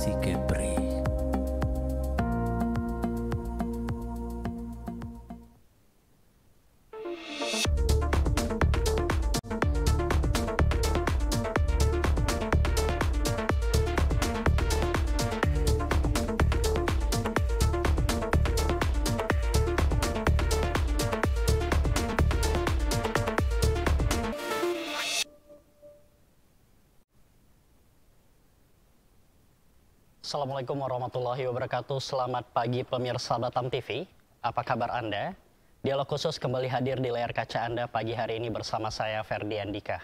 Destinasi Kepri. Assalamualaikum warahmatullahi wabarakatuh. Selamat pagi pemirsa Batam TV. Apa kabar Anda? Dialog khusus kembali hadir di layar kaca Anda pagi hari ini bersama saya Ferdi Andika.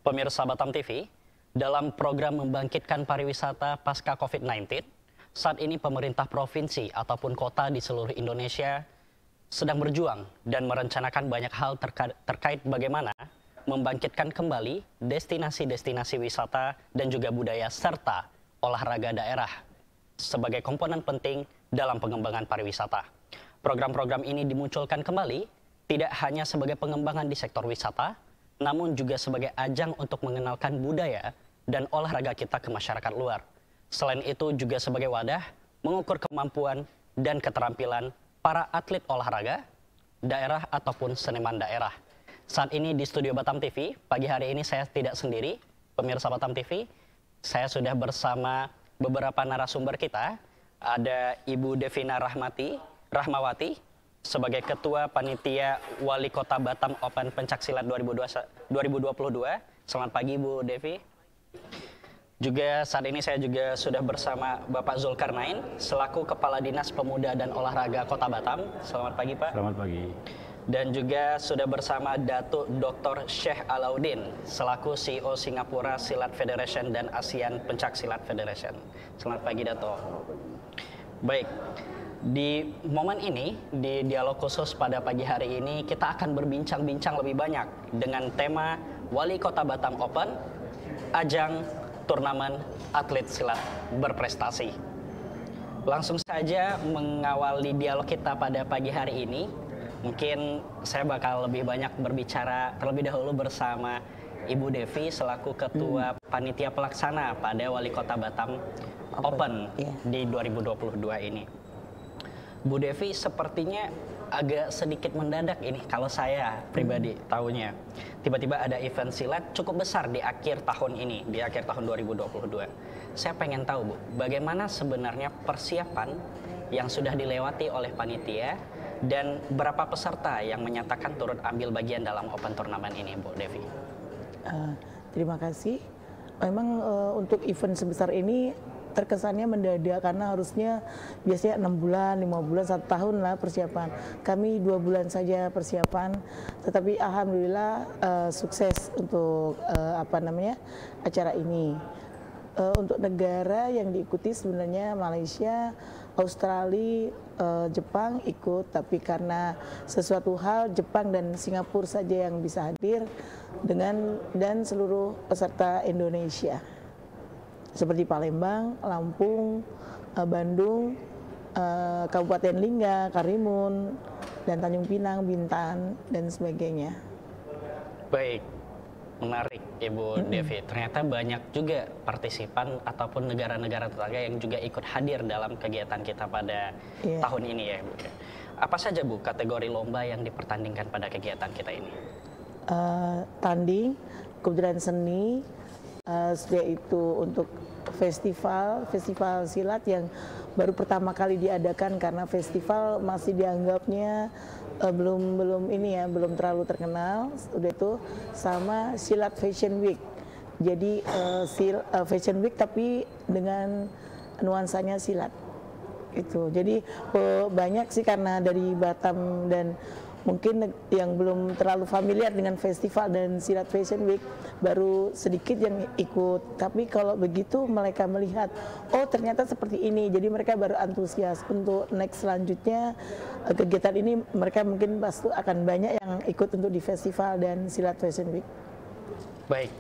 Pemirsa Batam TV, dalam program membangkitkan pariwisata pasca COVID-19, saat ini pemerintah provinsi ataupun kota di seluruh Indonesia sedang berjuang dan merencanakan banyak hal terkait bagaimana membangkitkan kembali destinasi-destinasi wisata dan juga budaya serta olahraga daerah sebagai komponen penting dalam pengembangan pariwisata. Program-program ini dimunculkan kembali tidak hanya sebagai pengembangan di sektor wisata, namun juga sebagai ajang untuk mengenalkan budaya dan olahraga kita ke masyarakat luar. Selain itu juga sebagai wadah mengukur kemampuan dan keterampilan para atlet olahraga, daerah ataupun seniman daerah. Saat ini di studio Batam TV, pagi hari ini saya tidak sendiri, pemirsa Batam TV. Saya sudah bersama beberapa narasumber kita. Ada Ibu Devina Rahmawati sebagai Ketua Panitia Wali Kota Batam Open Pencaksilat 2022. Selamat pagi Bu Devi. Juga saat ini saya juga sudah bersama Bapak Zulkarnain selaku Kepala Dinas Pemuda dan Olahraga Kota Batam. Selamat pagi Pak. Selamat pagi. Dan juga sudah bersama Datuk Dr. Sheikh Alauddin selaku CEO Singapura Silat Federation dan ASEAN Pencaksilat Federation. Selamat pagi Dato. Baik, di momen ini di dialog khusus pada pagi hari ini kita akan berbincang-bincang lebih banyak dengan tema Wali Kota Batam Open, ajang turnamen atlet silat berprestasi. Langsung saja mengawali dialog kita pada pagi hari ini. Mungkin saya bakal lebih banyak berbicara terlebih dahulu bersama Ibu Devi selaku Ketua Panitia Pelaksana pada Wali Kota Batam Open di 2022 ini. Bu Devi sepertinya agak sedikit mendadak ini kalau saya pribadi tahunya. Tiba-tiba ada event silat cukup besar di akhir tahun ini, di akhir tahun 2022. Saya pengen tahu Bu, bagaimana sebenarnya persiapan yang sudah dilewati oleh panitia dan berapa peserta yang menyatakan turut ambil bagian dalam open turnamen ini, Bu Devi? Terima kasih. Memang untuk event sebesar ini terkesannya mendadak karena harusnya biasanya 6 bulan, 5 bulan, 1 tahun lah persiapan. Kami 2 bulan saja persiapan, tetapi alhamdulillah sukses untuk acara ini. Untuk negara yang diikuti sebenarnya Malaysia, Australia, Jepang ikut, tapi karena sesuatu hal Jepang dan Singapura saja yang bisa hadir dan seluruh peserta Indonesia seperti Palembang, Lampung, Bandung, Kabupaten Lingga, Karimun, dan Tanjung Pinang, Bintan, dan sebagainya. Baik. Menarik Ibu Devi, ternyata banyak juga partisipan ataupun negara-negara tetangga yang juga ikut hadir dalam kegiatan kita pada tahun ini ya Bu. Apa saja Bu kategori lomba yang dipertandingkan pada kegiatan kita ini? Tanding, kemudian seni, yaitu untuk festival silat yang baru pertama kali diadakan karena festival masih dianggapnya belum terlalu terkenal. Udah itu sama Silat Fashion Week. Jadi Fashion Week tapi dengan nuansanya silat. Itu. Jadi banyak sih karena dari Batam dan mungkin yang belum terlalu familiar dengan festival dan Silat Fashion Week baru sedikit yang ikut. Tapi kalau begitu mereka melihat, oh ternyata seperti ini. Jadi mereka baru antusias untuk next selanjutnya kegiatan ini. Mereka mungkin pasti akan banyak yang ikut untuk di festival dan Silat Fashion Week. Baik,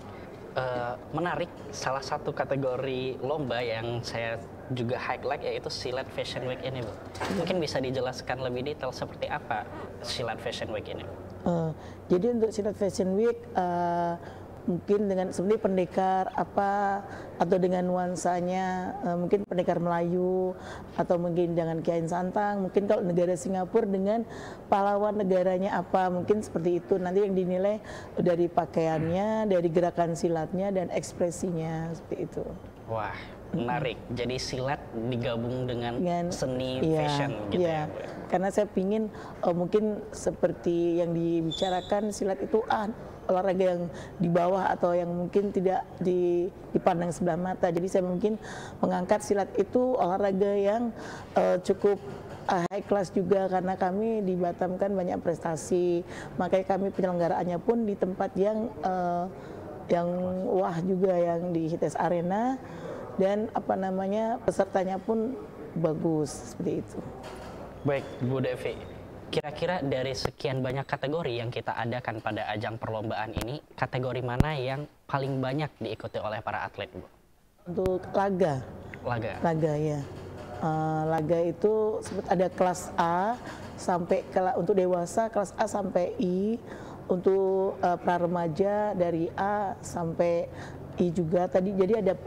menarik. Salah satu kategori lomba yang saya juga highlight yaitu Silat Fashion Week ini, Bu. Mungkin bisa dijelaskan lebih detail seperti apa Silat Fashion Week ini? Jadi untuk Silat Fashion Week mungkin dengan seperti pendekar apa atau dengan nuansanya mungkin pendekar Melayu atau mungkin dengan Kiai Santang, mungkin kalau negara Singapura dengan pahlawan negaranya apa, mungkin seperti itu nanti yang dinilai dari pakaiannya, dari gerakan silatnya dan ekspresinya seperti itu. Wah, menarik. Jadi silat digabung dengan seni fashion gitu ya, Bu? Karena saya pingin mungkin seperti yang dibicarakan silat itu olahraga yang di bawah atau yang mungkin tidak dipandang sebelah mata. Jadi saya mungkin mengangkat silat itu olahraga yang cukup high class juga, karena kami di Batam kan banyak prestasi, makanya kami penyelenggaraannya pun di tempat yang wah juga, yang di HITES Arena, dan apa namanya pesertanya pun bagus seperti itu. Baik, Bu Devi, kira-kira dari sekian banyak kategori yang kita adakan pada ajang perlombaan ini, kategori mana yang paling banyak diikuti oleh para atlet, Bu? Untuk laga ya. Laga itu ada kelas A sampai untuk dewasa kelas A sampai I, untuk pra remaja dari A sampai I juga tadi. Jadi ada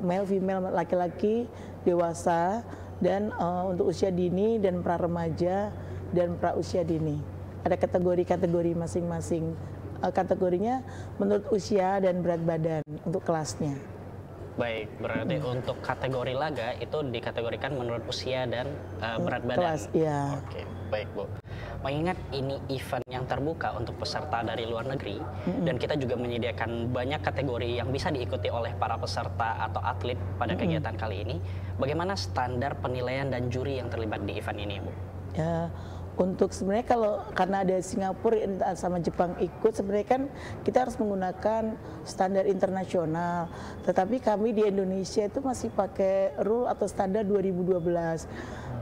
male, female, laki-laki, dewasa, dan untuk usia dini dan pra remaja dan pra usia dini. Ada kategori-kategori masing-masing. Kategorinya menurut usia dan berat badan untuk kelasnya. Baik, berarti untuk kategori laga itu dikategorikan menurut usia dan berat badan. Kelas, ya. Oke, baik, Bu. Mengingat ini event yang terbuka untuk peserta dari luar negeri, dan kita juga menyediakan banyak kategori yang bisa diikuti oleh para peserta atau atlet pada kegiatan kali ini, bagaimana standar penilaian dan juri yang terlibat di event ini, Bu? Ya, untuk sebenarnya karena ada Singapura sama Jepang ikut, sebenarnya kan kita harus menggunakan standar internasional. Tetapi kami di Indonesia itu masih pakai rule atau standar 2012.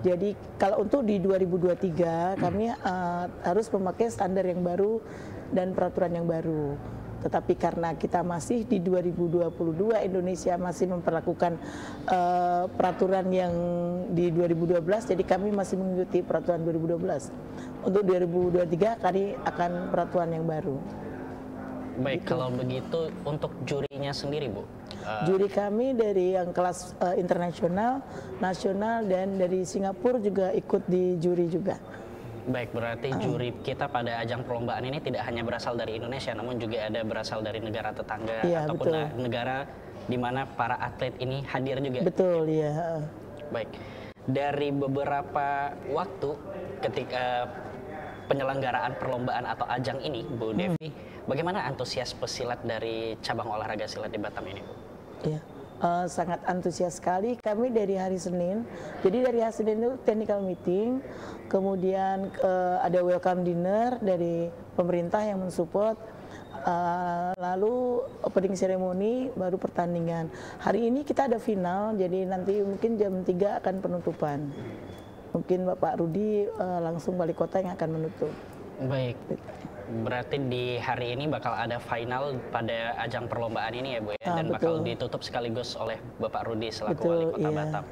Jadi kalau untuk di 2023 kami harus memakai standar yang baru dan peraturan yang baru. Tetapi karena kita masih di 2022, Indonesia masih memperlakukan peraturan yang di 2012, jadi kami masih mengikuti peraturan 2012. Untuk 2023 kami akan peraturan yang baru. Baik, gitu. Kalau begitu untuk jurinya sendiri, Bu? Juri kami dari yang kelas internasional, nasional, dan dari Singapura juga ikut di juri juga. Baik, berarti juri kita pada ajang perlombaan ini tidak hanya berasal dari Indonesia, namun juga ada berasal dari negara tetangga, ataupun negara di mana para atlet ini hadir juga. Betul, ya. Baik, dari beberapa waktu ketika penyelenggaraan perlombaan atau ajang ini, Bu Devi, bagaimana antusias pesilat dari cabang olahraga silat di Batam ini, Bu? Ya. Sangat antusias sekali kami dari hari Senin. Jadi dari hari Senin itu technical meeting, kemudian ada welcome dinner dari pemerintah yang mensupport, lalu opening ceremony, baru pertandingan. Hari ini kita ada final, jadi nanti mungkin jam 3 akan penutupan. Mungkin Bapak Rudi langsung wali kota yang akan menutup. Baik. Berarti di hari ini bakal ada final pada ajang perlombaan ini ya, Bu ya, dan bakal ditutup sekaligus oleh Bapak Rudi selaku wali kota Batam.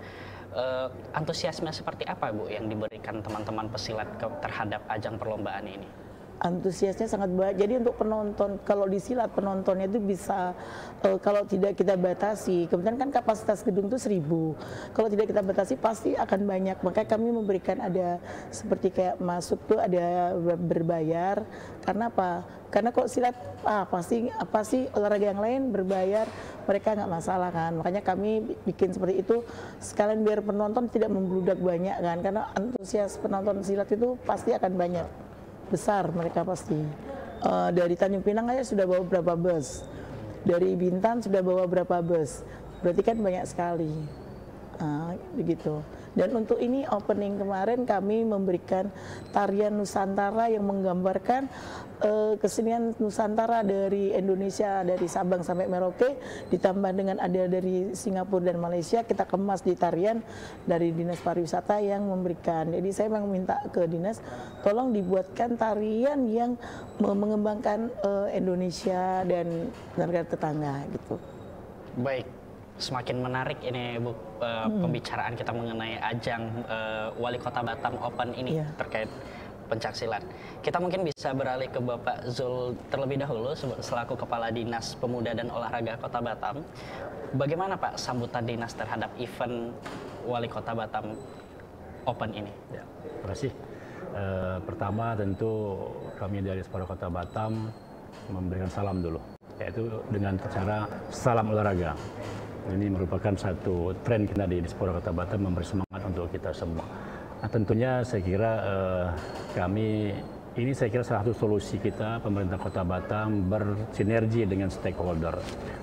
Antusiasme seperti apa, Bu, yang diberikan teman-teman pesilat terhadap ajang perlombaan ini? Antusiasnya sangat baik. Jadi untuk penonton, kalau di silat penontonnya itu bisa, kalau tidak kita batasi, kemudian kan kapasitas gedung itu 1000. Kalau tidak kita batasi pasti akan banyak. Makanya kami memberikan ada seperti kayak masuk tuh ada berbayar. Karena apa? Karena kalau silat apa sih olahraga yang lain berbayar, mereka nggak masalah kan. Makanya kami bikin seperti itu sekalian biar penonton tidak membludak banyak kan. Karena antusias penonton silat itu pasti akan banyak. Besar mereka pasti. Dari Tanjung Pinang aja sudah bawa berapa bus, dari Bintan sudah bawa berapa bus, berarti kan banyak sekali. Begitu. Dan untuk ini opening kemarin kami memberikan tarian Nusantara yang menggambarkan kesenian Nusantara dari Indonesia, dari Sabang sampai Merauke, ditambah dengan ada dari Singapura dan Malaysia, kita kemas di tarian dari Dinas Pariwisata yang memberikan. Jadi saya memang minta ke Dinas, tolong dibuatkan tarian yang mengembangkan Indonesia dan negara tetangga gitu. Baik. Semakin menarik ini, Bu, pembicaraan kita mengenai ajang Wali Kota Batam Open ini terkait pencaksilat. Kita mungkin bisa beralih ke Bapak Zul terlebih dahulu selaku Kepala Dinas Pemuda dan Olahraga Kota Batam. Bagaimana Pak sambutan dinas terhadap event Wali Kota Batam Open ini? Ya, terima kasih. Pertama tentu kami dari Spora Kota Batam memberikan salam dulu, yaitu dengan cara salam olahraga. Ini merupakan satu tren kita di Spora Kota Batam, memberi semangat untuk kita semua. Nah, tentunya saya kira saya kira salah satu solusi kita, pemerintah Kota Batam bersinergi dengan stakeholder.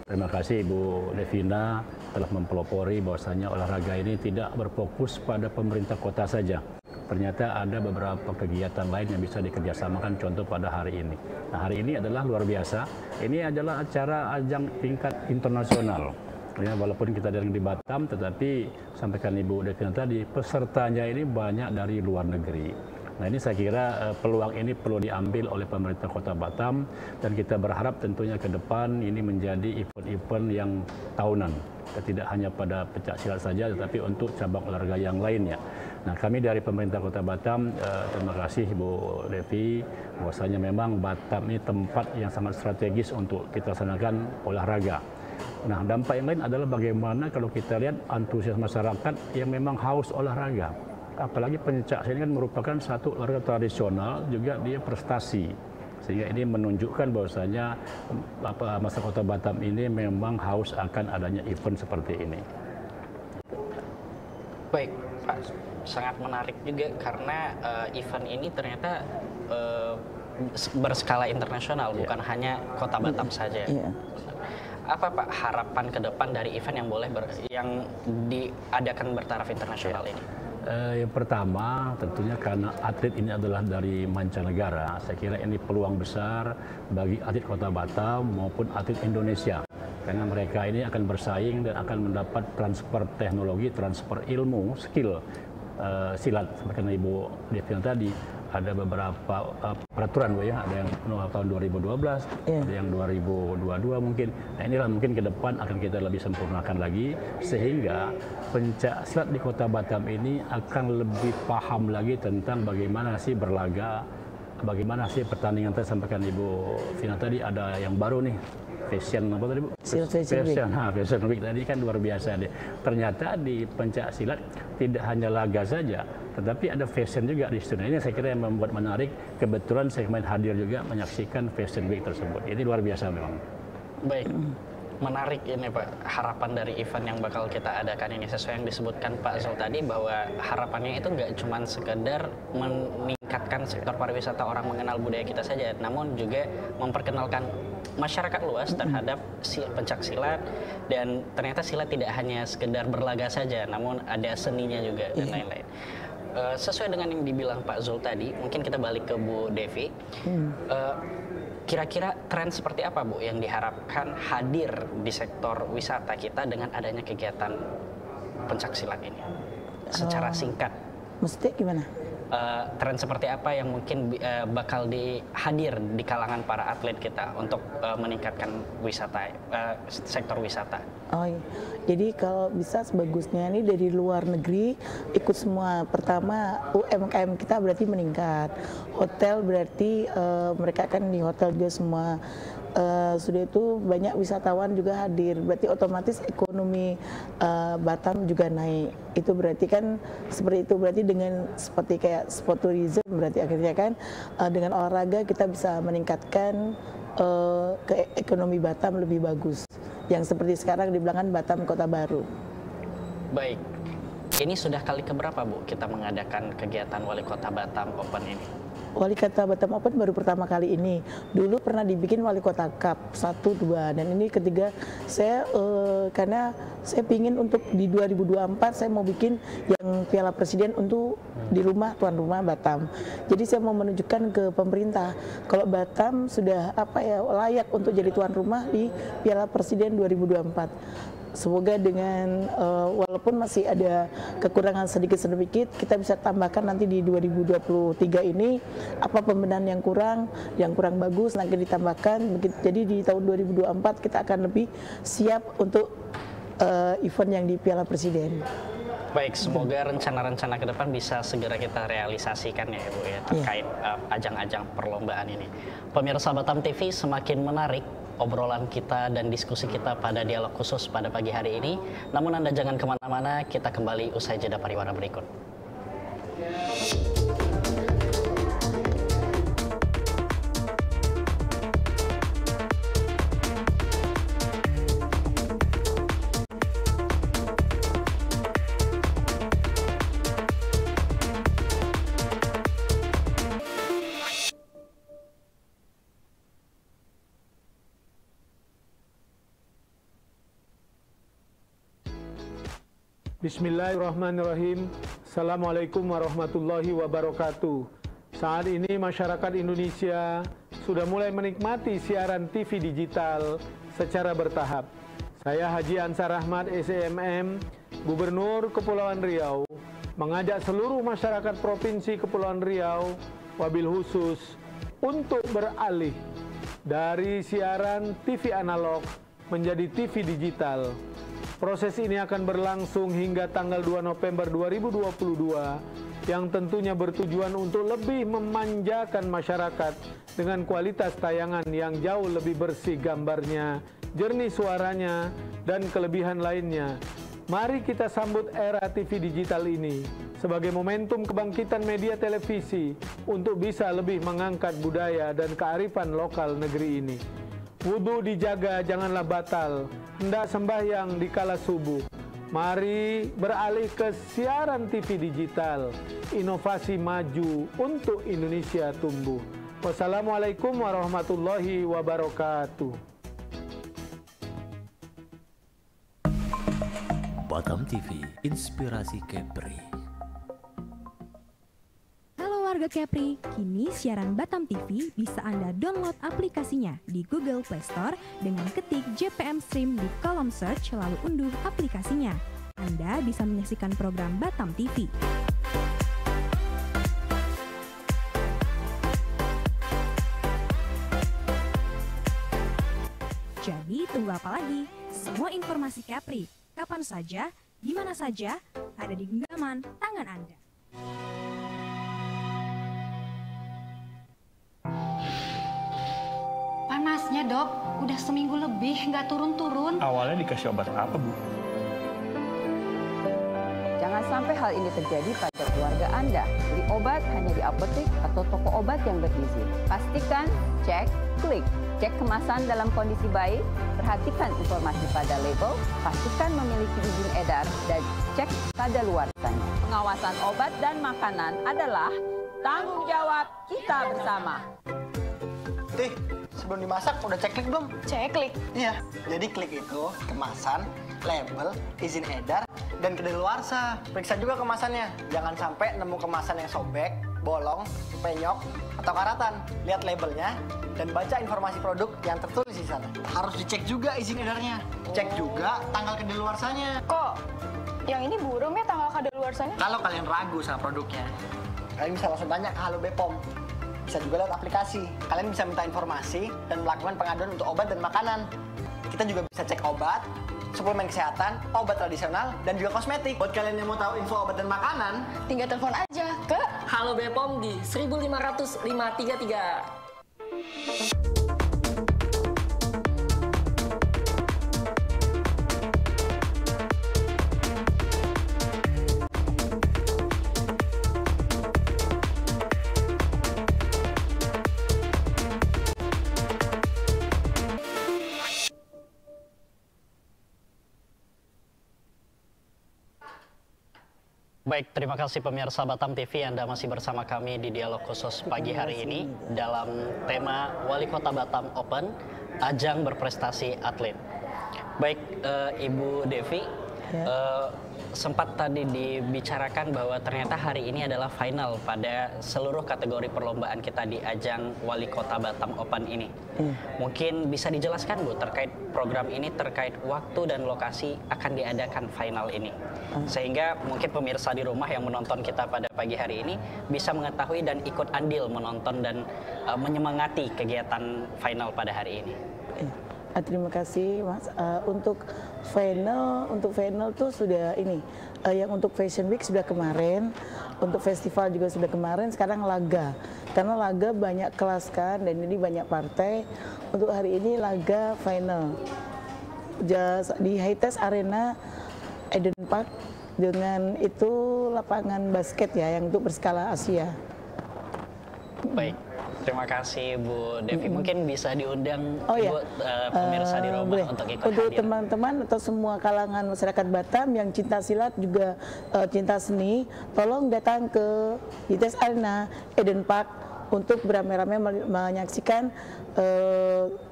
Terima kasih Ibu Devina telah mempelopori bahwasanya olahraga ini tidak berfokus pada pemerintah kota saja. Ternyata ada beberapa kegiatan lain yang bisa dikerjasamakan, contoh pada hari ini. Nah, hari ini adalah luar biasa. Ini adalah acara ajang tingkat internasional. Ya, walaupun kita dari di Batam, tetapi sampaikan Ibu Devina tadi, pesertanya ini banyak dari luar negeri. Nah, ini saya kira peluang ini perlu diambil oleh pemerintah Kota Batam, dan kita berharap tentunya ke depan ini menjadi event-event yang tahunan. Tidak hanya pada pencaksilat saja, tetapi untuk cabang olahraga yang lainnya. Nah, kami dari pemerintah Kota Batam, terima kasih Bu Devi, bahwasanya memang Batam ini tempat yang sangat strategis untuk kita laksanakan olahraga. Nah, dampak yang lain adalah bagaimana kalau kita lihat antusias masyarakat yang memang haus olahraga. Apalagi pencaksilat ini kan merupakan satu olahraga tradisional, juga dia prestasi. Sehingga ini menunjukkan bahwasanya masyarakat Kota Batam ini memang haus akan adanya event seperti ini. Baik, Pak. Sangat menarik juga karena event ini ternyata berskala internasional, bukan hanya Kota Batam saja. Apa Pak harapan ke depan dari event yang diadakan bertaraf internasional ini? Yang pertama tentunya karena atlet ini adalah dari mancanegara, saya kira ini peluang besar bagi atlet Kota Batam maupun atlet Indonesia. Karena mereka ini akan bersaing dan akan mendapat transfer teknologi, transfer ilmu, skill silat. Seperti Ibu Devina tadi, ada beberapa peraturan Bu ya, ada yang tahun 2012, ada yang 2022 mungkin. Nah, inilah mungkin ke depan akan kita lebih sempurnakan lagi, sehingga pencaksilat di Kota Batam ini akan lebih paham lagi tentang bagaimana sih berlaga, bagaimana sih pertandingan. Tadi sampaikan Ibu Vina tadi ada yang baru nih, fashion apa tadi Bu? Fashion Week tadi kan luar biasa deh. Ternyata di pencaksilat tidak hanya laga saja, tetapi ada fashion juga di situ. Nah, ini saya kira yang membuat menarik. Kebetulan saya kemarin hadir juga menyaksikan Fashion Week tersebut. Ini luar biasa memang. Baik, menarik ini Pak, harapan dari event yang bakal kita adakan ini sesuai yang disebutkan Pak Zul tadi, bahwa harapannya itu nggak cuma sekedar meningkatkan sektor pariwisata, orang mengenal budaya kita saja, namun juga memperkenalkan masyarakat luas terhadap pencaksilat, dan ternyata silat tidak hanya sekedar berlaga saja, namun ada seninya juga dan lain-lain. Sesuai dengan yang dibilang Pak Zul tadi, mungkin kita balik ke Bu Devi. Kira-kira tren seperti apa Bu yang diharapkan hadir di sektor wisata kita dengan adanya kegiatan pencaksilat ini? Secara singkat. Mesti gimana? Tren seperti apa yang mungkin bakal hadir di kalangan para atlet kita untuk meningkatkan wisata, sektor wisata? Oh iya. Jadi kalau bisa sebagusnya ini dari luar negeri ikut semua. Pertama UMKM kita berarti meningkat. Hotel berarti mereka akan di hotel juga semua. Sudah itu banyak wisatawan juga hadir, berarti otomatis ekonomi Batam juga naik. Itu berarti kan seperti itu, berarti dengan seperti kayak sport tourism, berarti akhirnya kan dengan olahraga kita bisa meningkatkan ke ekonomi Batam lebih bagus. Yang seperti sekarang dibilangkan Batam Kota Baru. Baik, ini sudah kali keberapa Bu kita mengadakan kegiatan Wali Kota Batam Open ini? Wali Kota Batam Open baru pertama kali ini. Dulu pernah dibikin Wali Kota Cup 1, 2, dan ini ketiga. Saya karena saya pingin untuk di 2024 saya mau bikin yang Piala Presiden untuk di rumah tuan rumah Batam. Jadi saya mau menunjukkan ke pemerintah kalau Batam sudah layak untuk jadi tuan rumah di Piala Presiden 2024. Semoga dengan walaupun masih ada kekurangan sedikit-sedikit, kita bisa tambahkan nanti di 2023 ini apa pembenahan yang kurang bagus nanti ditambahkan. Jadi di tahun 2024 kita akan lebih siap untuk event yang di Piala Presiden. Baik, semoga rencana-rencana ke depan bisa segera kita realisasikan ya Ibu ya, terkait ajang-ajang perlombaan ini. Pemirsa Batam TV, semakin menarik obrolan kita dan diskusi kita pada dialog khusus pada pagi hari ini. Namun Anda jangan kemana-mana, kita kembali usai jeda pariwara berikut. Bismillahirrahmanirrahim. Assalamualaikum warahmatullahi wabarakatuh. Saat ini masyarakat Indonesia sudah mulai menikmati siaran TV digital secara bertahap. Saya Haji Ansar Ahmad, SEMM, Gubernur Kepulauan Riau, mengajak seluruh masyarakat Provinsi Kepulauan Riau, wabil khusus, untuk beralih dari siaran TV analog menjadi TV digital. Proses ini akan berlangsung hingga tanggal 2 November 2022 yang tentunya bertujuan untuk lebih memanjakan masyarakat dengan kualitas tayangan yang jauh lebih bersih gambarnya, jernih suaranya, dan kelebihan lainnya. Mari kita sambut era TV digital ini sebagai momentum kebangkitan media televisi untuk bisa lebih mengangkat budaya dan kearifan lokal negeri ini. Wudu dijaga, janganlah batal. Hendak sembahyang di kala subuh. Mari beralih ke siaran TV digital. Inovasi maju untuk Indonesia tumbuh. Wassalamualaikum warahmatullahi wabarakatuh. Batam TV, inspirasi Kepri. Warga Kepri, kini siaran Batam TV bisa Anda download aplikasinya di Google Play Store dengan ketik JPM Stream di kolom search lalu unduh aplikasinya. Anda bisa menyaksikan program Batam TV. Jadi tunggu apa lagi? Semua informasi Kepri, kapan saja, di mana saja, ada di genggaman tangan Anda. Panasnya dok, udah seminggu lebih nggak turun-turun. Awalnya dikasih obat apa Bu? Jangan sampai hal ini terjadi pada keluarga Anda. Beli obat hanya di apotek atau toko obat yang berizin. Pastikan, cek, klik. Cek kemasan dalam kondisi baik, perhatikan informasi pada label, pastikan memiliki izin edar, dan cek kadaluarsanya. Pengawasan obat dan makanan adalah tanggung jawab kita bersama. Tih, sebelum dimasak udah cek klik belum? Cek klik. Iya, jadi klik itu kemasan, label, izin edar, dan kedaluarsa. Periksa juga kemasannya. Jangan sampai nemu kemasan yang sobek, bolong, penyok, atau karatan. Lihat labelnya dan baca informasi produk yang tertulis di sana. Harus dicek juga izin edarnya. Cek juga tanggal kedaluarsanya. Kok yang ini burem ya tanggal kadaluarsanya? Kalau kalian ragu sama produknya, kalian bisa langsung tanya ke Halo Bepom. Bisa juga lewat aplikasi. Kalian bisa minta informasi dan melakukan pengaduan untuk obat dan makanan. Kita juga bisa cek obat, suplemen kesehatan, obat tradisional, dan juga kosmetik. Buat kalian yang mau tahu info obat dan makanan, Tinggal telepon aja ke Halo Bepom di 1500533. Baik, terima kasih pemirsa Batam TV, Anda masih bersama kami di dialog khusus pagi hari ini dalam tema Wali Kota Batam Open, ajang berprestasi atlet. Baik, Ibu Devi, sempat tadi dibicarakan bahwa ternyata hari ini adalah final pada seluruh kategori perlombaan kita di ajang Wali Kota Batam Open ini. Mungkin bisa dijelaskan Bu terkait program ini, terkait waktu dan lokasi akan diadakan final ini. Sehingga mungkin pemirsa di rumah yang menonton kita pada pagi hari ini bisa mengetahui dan ikut andil menonton dan menyemangati kegiatan final pada hari ini. Terima kasih Mas. Untuk final tuh sudah ini, yang untuk Fashion Week sudah kemarin, untuk festival juga sudah kemarin, sekarang laga. Karena laga banyak kelas kan, dan ini banyak partai. Untuk hari ini laga final di Hightes Arena Eden Park, dengan itu lapangan basket ya, yang untuk berskala Asia. Baik, terima kasih Bu Devi. Mungkin bisa diundang Ibu, pemirsa di rumah untuk ikut untuk hadir. Teman-teman atau semua kalangan masyarakat Batam yang cinta silat juga cinta seni, tolong datang ke Hightes Arena Eden Park untuk beramai-ramai menyaksikan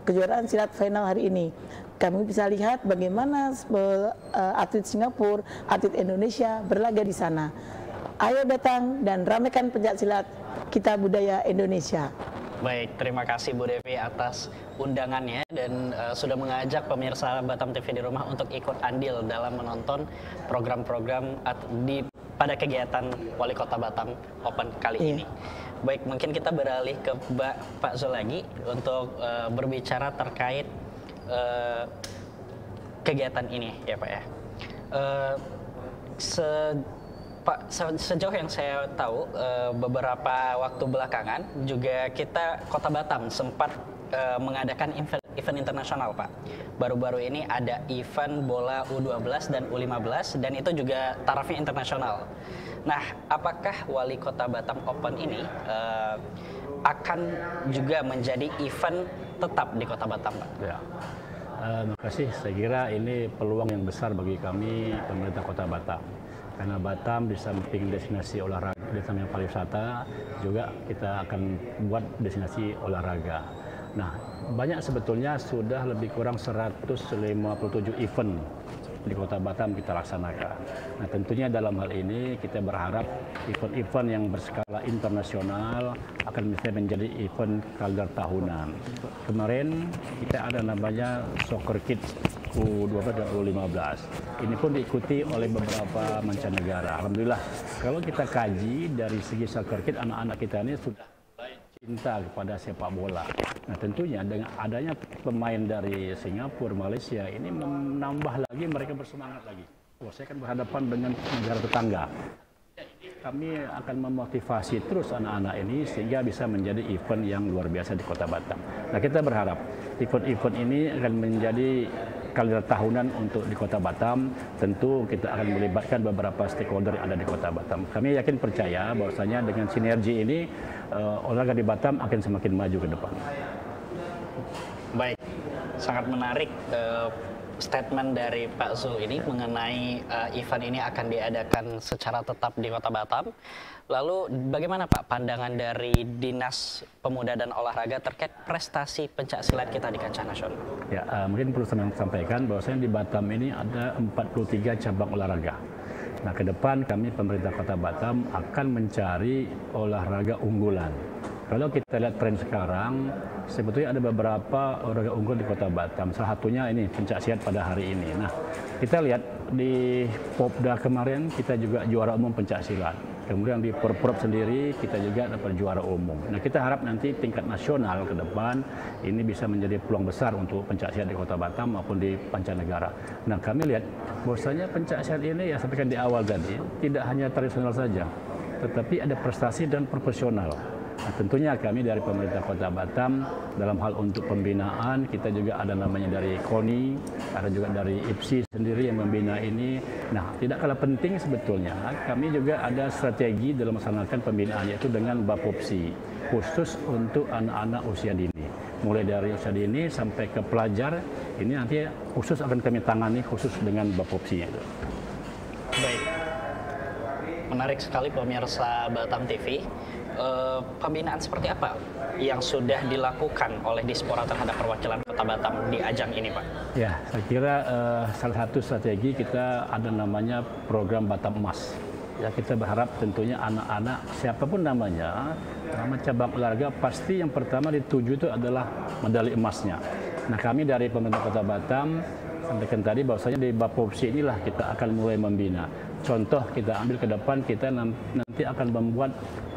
kejuaraan silat final hari ini. Kami bisa lihat bagaimana atlet Singapura, atlet Indonesia berlaga di sana. Ayo datang dan ramaikan pencak silat kita budaya Indonesia. Baik, terima kasih Bu Devi atas undangannya dan sudah mengajak pemirsa Batam TV di rumah untuk ikut andil dalam menonton program-program pada kegiatan Wali Kota Batam Open kali ini. Baik, mungkin kita beralih ke Pak Zul lagi untuk berbicara terkait kegiatan ini ya Pak ya. Pak, sejauh yang saya tahu beberapa waktu belakangan juga Kota Batam sempat mengadakan event internasional Pak. Baru-baru ini ada event bola U12 dan U15 dan itu juga tarafnya internasional. Nah, apakah Wali Kota Batam Open ini akan juga menjadi event tetap di Kota Batam Pak? Ya. Terima kasih. Saya kira ini peluang yang besar bagi kami pemerintah Kota Batam. Karena Batam di samping destinasi olahraga, di samping pariwisata, juga kita akan buat destinasi olahraga. Nah, banyak sebetulnya sudah lebih kurang 157 event di Kota Batam kita laksanakan. Nah, tentunya dalam hal ini kita berharap event-event yang berskala internasional akan bisa menjadi event kalender tahunan. Kemarin kita ada namanya Soccer Kids U12 dan U15. Ini pun diikuti oleh beberapa mancanegara. Alhamdulillah, kalau kita kaji dari segi Soccer Kids, anak-anak kita ini sudah cinta kepada sepak bola. Nah, tentunya dengan adanya pemain dari Singapura, Malaysia, ini menambah lagi mereka bersemangat lagi. Saya akan berhadapan dengan negara tetangga. Kami akan memotivasi terus anak-anak ini sehingga bisa menjadi event yang luar biasa di Kota Batam. Nah, kita berharap event-event ini akan menjadi kalender tahunan untuk di Kota Batam. Tentu kita akan melibatkan beberapa stakeholder yang ada di Kota Batam. Kami yakin percaya bahwasanya dengan sinergi ini olahraga di Batam akan semakin maju ke depan. Baik, sangat menarik statement dari Pak Zul ini mengenai event ini akan diadakan secara tetap di Kota Batam. Lalu bagaimana Pak pandangan dari Dinas Pemuda dan Olahraga terkait prestasi pencaksilat kita di kancah nasional? Ya, mungkin perlu saya sampaikan bahwasanya di Batam ini ada 43 cabang olahraga. Nah, ke depan kami pemerintah Kota Batam akan mencari olahraga unggulan. Kalau kita lihat tren sekarang, sebetulnya ada beberapa olahraga unggul di Kota Batam. Salah satunya ini pencaksilat pada hari ini. Nah, kita lihat di Popda kemarin kita juga juara umum pencaksilat. Kemudian di Porprov sendiri kita juga dapat juara umum. Nah, kita harap nanti tingkat nasional ke depan ini bisa menjadi peluang besar untuk pencaksilat di Kota Batam maupun di mancanegara. Nah, kami lihat bahwasanya pencaksilat ini ya sampaikan di awal tadi tidak hanya tradisional saja, tetapi ada prestasi dan profesional. Nah, tentunya kami dari pemerintah Kota Batam dalam hal untuk pembinaan kita juga ada namanya dari KONI, ada juga dari IPSI sendiri yang membina ini. Nah, tidak kalah penting sebetulnya kami juga ada strategi dalam melaksanakan pembinaan yaitu dengan Bapopsi khusus untuk anak-anak usia dini. Mulai dari usia dini sampai ke pelajar ini nanti khusus akan kami tangani khusus dengan Bapopsi itu. Baik, menarik sekali pemirsa Batam TV. Pembinaan seperti apa yang sudah dilakukan oleh Dispora terhadap perwakilan Kota Batam di ajang ini, Pak? Ya, saya kira salah satu strategi kita ada namanya program Batam Emas. Ya, kita berharap tentunya anak-anak siapapun namanya, nama cabang olahraga pasti yang pertama dituju itu adalah medali emasnya. Nah, kami dari pemerintah Kota Batam sampaikan tadi bahwasanya di Bapopsi inilah kita akan mulai membina. Contoh kita ambil ke depan, kita nanti akan membuat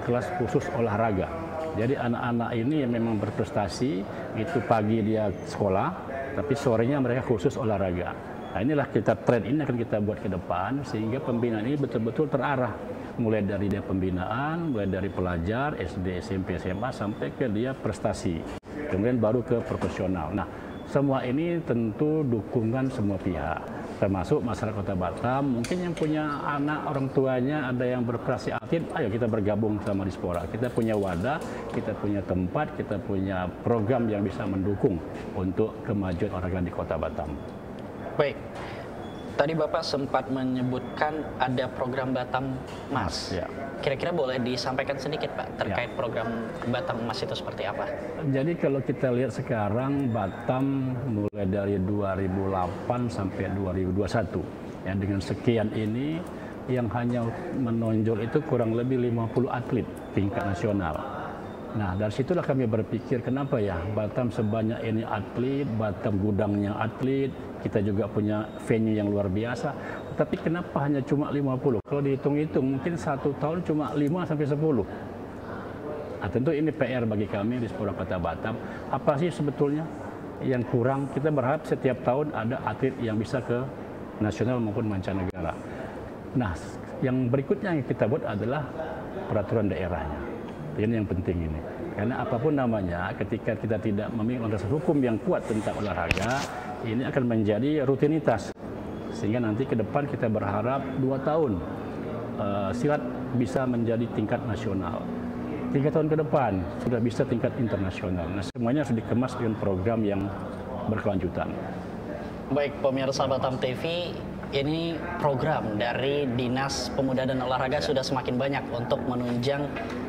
kelas khusus olahraga. Jadi anak-anak ini yang memang berprestasi, itu pagi dia sekolah, tapi sorenya mereka khusus olahraga. Nah, inilah tren ini akan kita buat ke depan sehingga pembinaan ini betul-betul terarah, mulai dari dia pembinaan, mulai dari pelajar SD, SMP, SMA sampai ke dia prestasi, kemudian baru ke profesional. Nah, semua ini tentu dukungan semua pihak, termasuk masyarakat Kota Batam. Mungkin yang punya anak, orang tuanya ada yang berprestasi atlet, ayo kita bergabung sama Dispora. Kita punya wadah, kita punya tempat, kita punya program yang bisa mendukung untuk kemajuan olahraga di Kota Batam. Baik, tadi Bapak sempat menyebutkan ada program Batam Mas. Ya. Kira-kira boleh disampaikan sedikit Pak terkait program Batam Mas itu seperti apa? Jadi kalau kita lihat sekarang Batam mulai dari 2008 sampai 2021, ya, dengan sekian ini yang hanya menonjol itu kurang lebih 50 atlet tingkat nasional. Nah, dari situlah kami berpikir kenapa ya Batam sebanyak ini atlet, Batam gudangnya atlet, kita juga punya venue yang luar biasa, tapi kenapa hanya cuma 50? Kalau dihitung-hitung mungkin satu tahun cuma 5 sampai 10. Nah, tentu ini PR bagi kami di Dispora Kota Batam. Apa sih sebetulnya yang kurang? Kita berharap setiap tahun ada atlet yang bisa ke nasional maupun mancanegara. Nah, yang berikutnya yang kita buat adalah peraturan daerahnya. Ini yang penting ini. Karena apapun namanya, ketika kita tidak memiliki landasan hukum yang kuat tentang olahraga, ini akan menjadi rutinitas. Sehingga nanti ke depan kita berharap 2 tahun silat bisa menjadi tingkat nasional. 3 tahun ke depan sudah bisa tingkat internasional. Nah, semuanya harus dikemas dengan program yang berkelanjutan. Baik, pemirsa Batam TV, ini program dari Dinas Pemuda dan Olahraga sudah semakin banyak untuk menunjang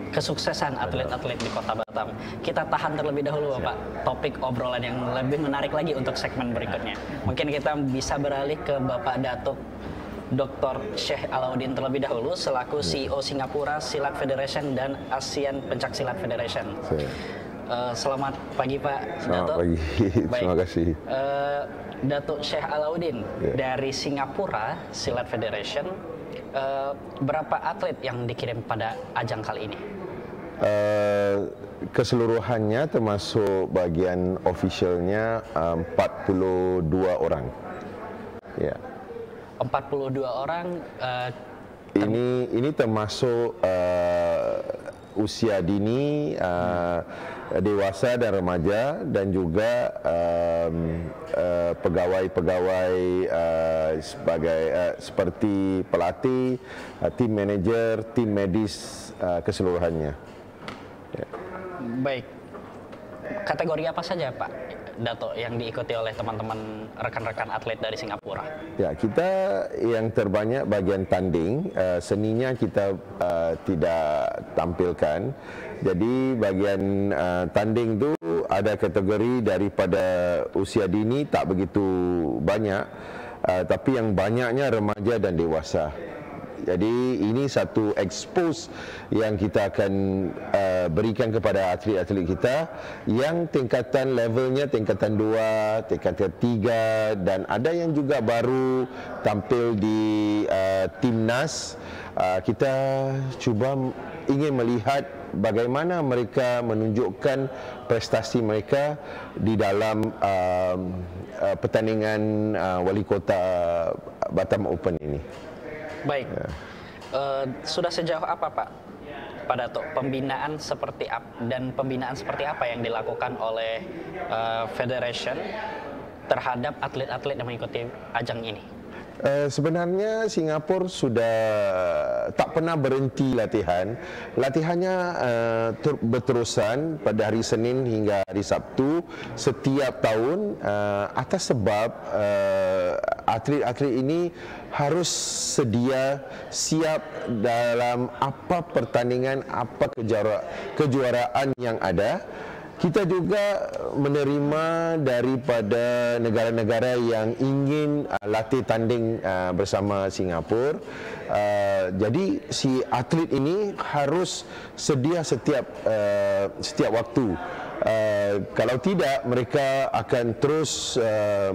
kesuksesan atlet-atlet di Kota Batam. Kita tahan terlebih dahulu Bapak, topik obrolan yang lebih menarik lagi untuk segmen berikutnya. Mungkin kita bisa beralih ke Bapak Datuk Dr. Sheikh Alauddin terlebih dahulu selaku CEO Singapura Silat Federation dan ASEAN Pencaksilat Federation. Selamat pagi Pak Datuk. Selamat pagi, terima kasih. Datuk Sheikh Alauddin dari Singapura Silat Federation, berapa atlet yang dikirim pada ajang kali ini? Keseluruhannya termasuk bagian officialnya 42 orang. Ya. 42 orang. Ini termasuk usia dini, dewasa dan remaja, dan juga pegawai-pegawai seperti pelatih, tim manajer, tim medis keseluruhannya. Ya. Baik, kategori apa saja Pak Dato yang diikuti oleh teman-teman rekan-rekan atlet dari Singapura? Ya, kita yang terbanyak bagian tanding, seninya kita tidak tampilkan. Jadi bagian tanding itu ada kategori daripada usia dini tak begitu banyak, tapi yang banyaknya remaja dan dewasa. Jadi ini satu expose yang kita akan berikan kepada atlet-atlet kita yang tingkatan levelnya tingkatan 2, tingkatan 3, dan ada yang juga baru tampil di timnas. Kita cuba ingin melihat bagaimana mereka menunjukkan prestasi mereka di dalam pertandingan Wali Kota Batam Open ini. Baik, sudah sejauh apa Pak Dato pembinaan seperti apa yang dilakukan oleh Federation terhadap atlet-atlet yang mengikuti ajang ini? Sebenarnya Singapura sudah tak pernah berhenti latihan. Latihannya berterusan pada hari Senin hingga hari Sabtu setiap tahun, atas sebab atlet-atlet ini harus sedia siap dalam apa pertandingan, apa kejuaraan yang ada. Kita juga menerima daripada negara-negara yang ingin latih tanding bersama Singapura. Jadi si atlet ini harus sedia setiap waktu Kalau tidak, mereka akan terus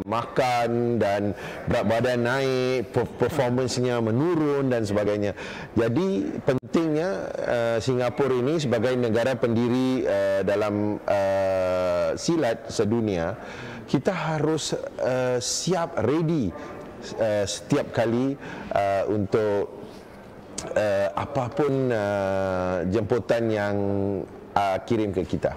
makan dan berat badan naik, performance-nya menurun dan sebagainya. Jadi pentingnya Singapura ini sebagai negara pendiri dalam silat sedunia, kita harus siap, ready setiap kali untuk apapun jemputan yang kirim ke kita.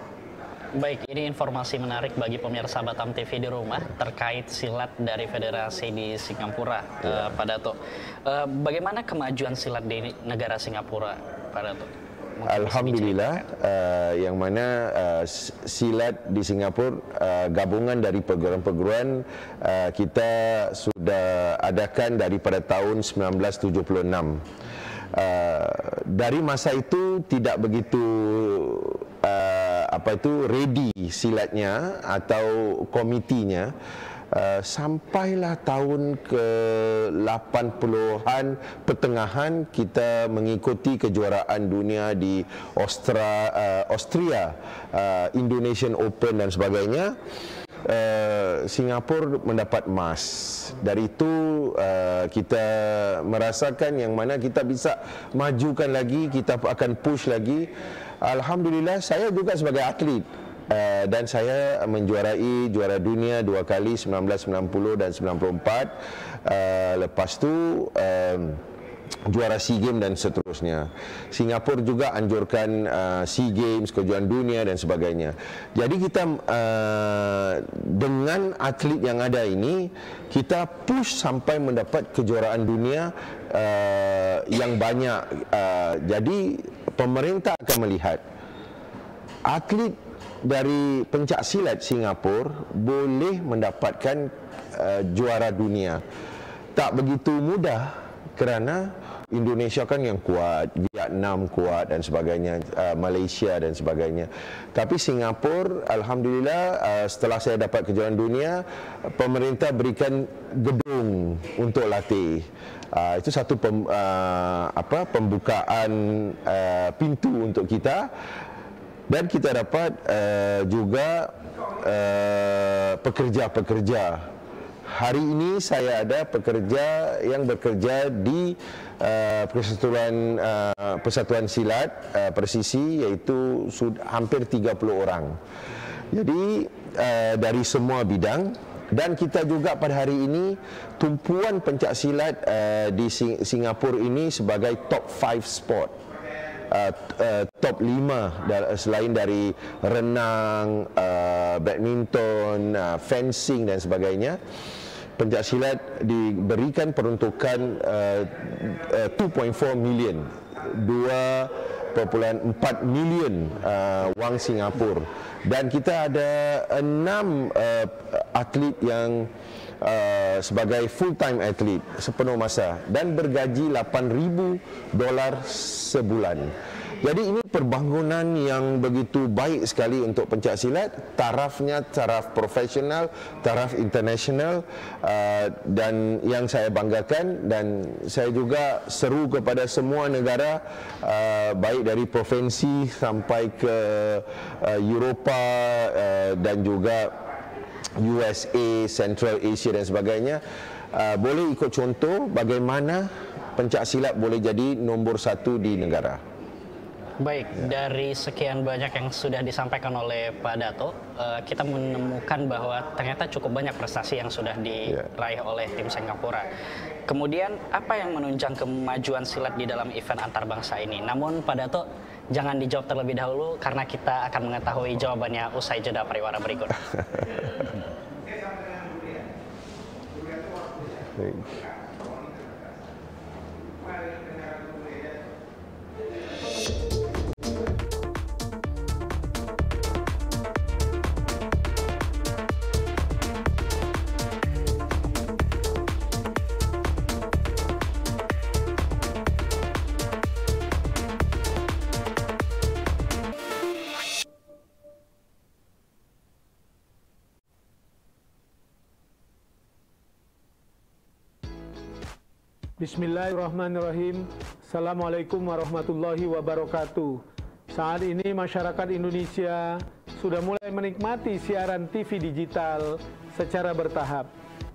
Baik, ini informasi menarik bagi pemirsa Batam TV di rumah terkait silat dari federasi di Singapura, Pak Dato. Bagaimana kemajuan silat di negara Singapura, Pak Dato? Alhamdulillah, yang mana silat di Singapura gabungan dari perguruan-perguruan kita sudah adakan daripada tahun 1976. Dari masa itu tidak begitu ready silatnya atau komitinya. Sampailah tahun ke-80-an pertengahan kita mengikuti kejuaraan dunia di Austria, Indonesian Open dan sebagainya. Singapura mendapat emas. Dari itu kita merasakan yang mana kita bisa majukan lagi, kita akan push lagi. Alhamdulillah, saya juga sebagai atlet dan saya menjuarai juara dunia 2 kali, 1990 dan 94. Lepas tu juara SEA Games dan seterusnya. Singapura juga anjurkan SEA Games, kejuaraan dunia dan sebagainya. Jadi kita dengan atlet yang ada ini, kita push sampai mendapat kejuaraan dunia yang banyak. Jadi pemerintah akan melihat atlet dari pencak silat Singapura boleh mendapatkan juara dunia. Tak begitu mudah kerana Indonesia kan yang kuat, Vietnam kuat dan sebagainya, Malaysia dan sebagainya. Tapi Singapura, alhamdulillah, setelah saya dapat kejuaraan dunia, pemerintah berikan gedung untuk latih. Itu satu pembukaan pintu untuk kita. Dan kita dapat juga pekerja-pekerja. Hari ini saya ada pekerja yang bekerja di Persatuan Silat Persisi, iaitu hampir 30 orang. Jadi dari semua bidang. Dan kita juga pada hari ini tumpuan pencak silat di Singapura ini sebagai top 5 sport. Top 5 selain dari renang, badminton, fencing dan sebagainya. Pencak silat diberikan peruntukan 2.4 million, 2.4 million wang Singapura. Dan kita ada 6 atlet yang sebagai full time atlet sepenuh masa dan bergaji $8,000 sebulan. Jadi ini perbangunan yang begitu baik sekali untuk pencak silat. Tarafnya taraf profesional, taraf internasional, dan yang saya banggakan, dan saya juga seru kepada semua negara, baik dari provinsi sampai ke Eropah dan juga USA, Central Asia dan sebagainya, boleh ikut contoh bagaimana pencak silat boleh jadi nombor 1 di negara. Baik, dari sekian banyak yang sudah disampaikan oleh Pak Dato, kita menemukan bahwa ternyata cukup banyak prestasi yang sudah diraih oleh tim Singapura. Kemudian apa yang menunjang kemajuan silat di dalam event antarbangsa ini? Namun Pak Dato, jangan dijawab terlebih dahulu karena kita akan mengetahui jawabannya usai jeda pariwara berikut. Bismillahirrahmanirrahim. Assalamualaikum warahmatullahi wabarakatuh. Saat ini masyarakat Indonesia sudah mulai menikmati siaran TV digital secara bertahap.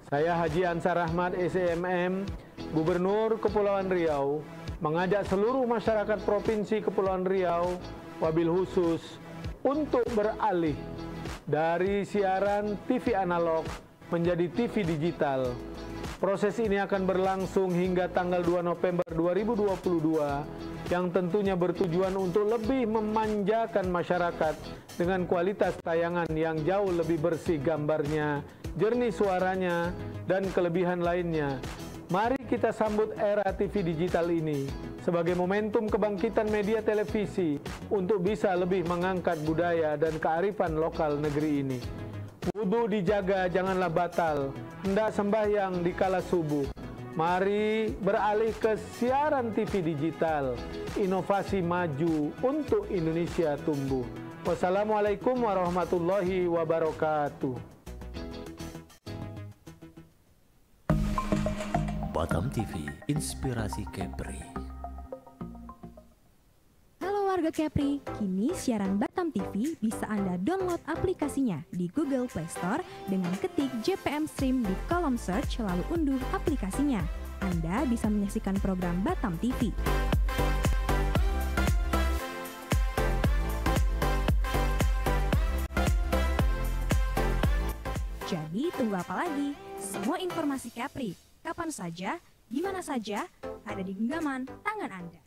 Saya Haji Ansar Ahmad, SEMM, Gubernur Kepulauan Riau, mengajak seluruh masyarakat Provinsi Kepulauan Riau, wabil khusus, untuk beralih dari siaran TV analog menjadi TV digital. Proses ini akan berlangsung hingga tanggal 2 November 2022 yang tentunya bertujuan untuk lebih memanjakan masyarakat dengan kualitas tayangan yang jauh lebih bersih gambarnya, jernih suaranya, dan kelebihan lainnya. Mari kita sambut era TV digital ini sebagai momentum kebangkitan media televisi untuk bisa lebih mengangkat budaya dan kearifan lokal negeri ini. Wudu dijaga, janganlah batal. Hendak sembahyang di kala subuh. Mari beralih ke siaran TV digital. Inovasi maju untuk Indonesia tumbuh. Wassalamualaikum warahmatullahi wabarakatuh. Batam TV, inspirasi Kepri. Halo warga Kepri, kini siaran Batam TV bisa Anda download aplikasinya di Google Play Store dengan ketik JPM Stream di kolom search lalu unduh aplikasinya. Anda bisa menyaksikan program Batam TV. Jadi tunggu apa lagi? Semua informasi Kepri, kapan saja, di mana saja, ada di genggaman tangan Anda.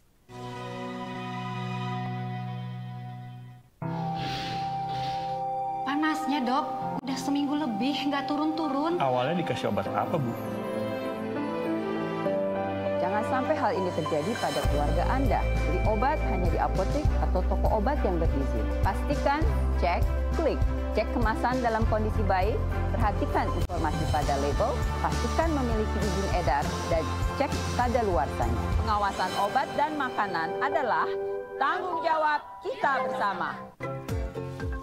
Panasnya dok, udah seminggu lebih nggak turun-turun. Awalnya dikasih obat apa Bu? Jangan sampai hal ini terjadi pada keluarga Anda. Beli obat hanya di apotek atau toko obat yang berizin. Pastikan, cek, klik. Cek kemasan dalam kondisi baik, perhatikan informasi pada label, pastikan memiliki izin edar, dan cek kadaluarsanya. Pengawasan obat dan makanan adalah tanggung jawab kita bersama.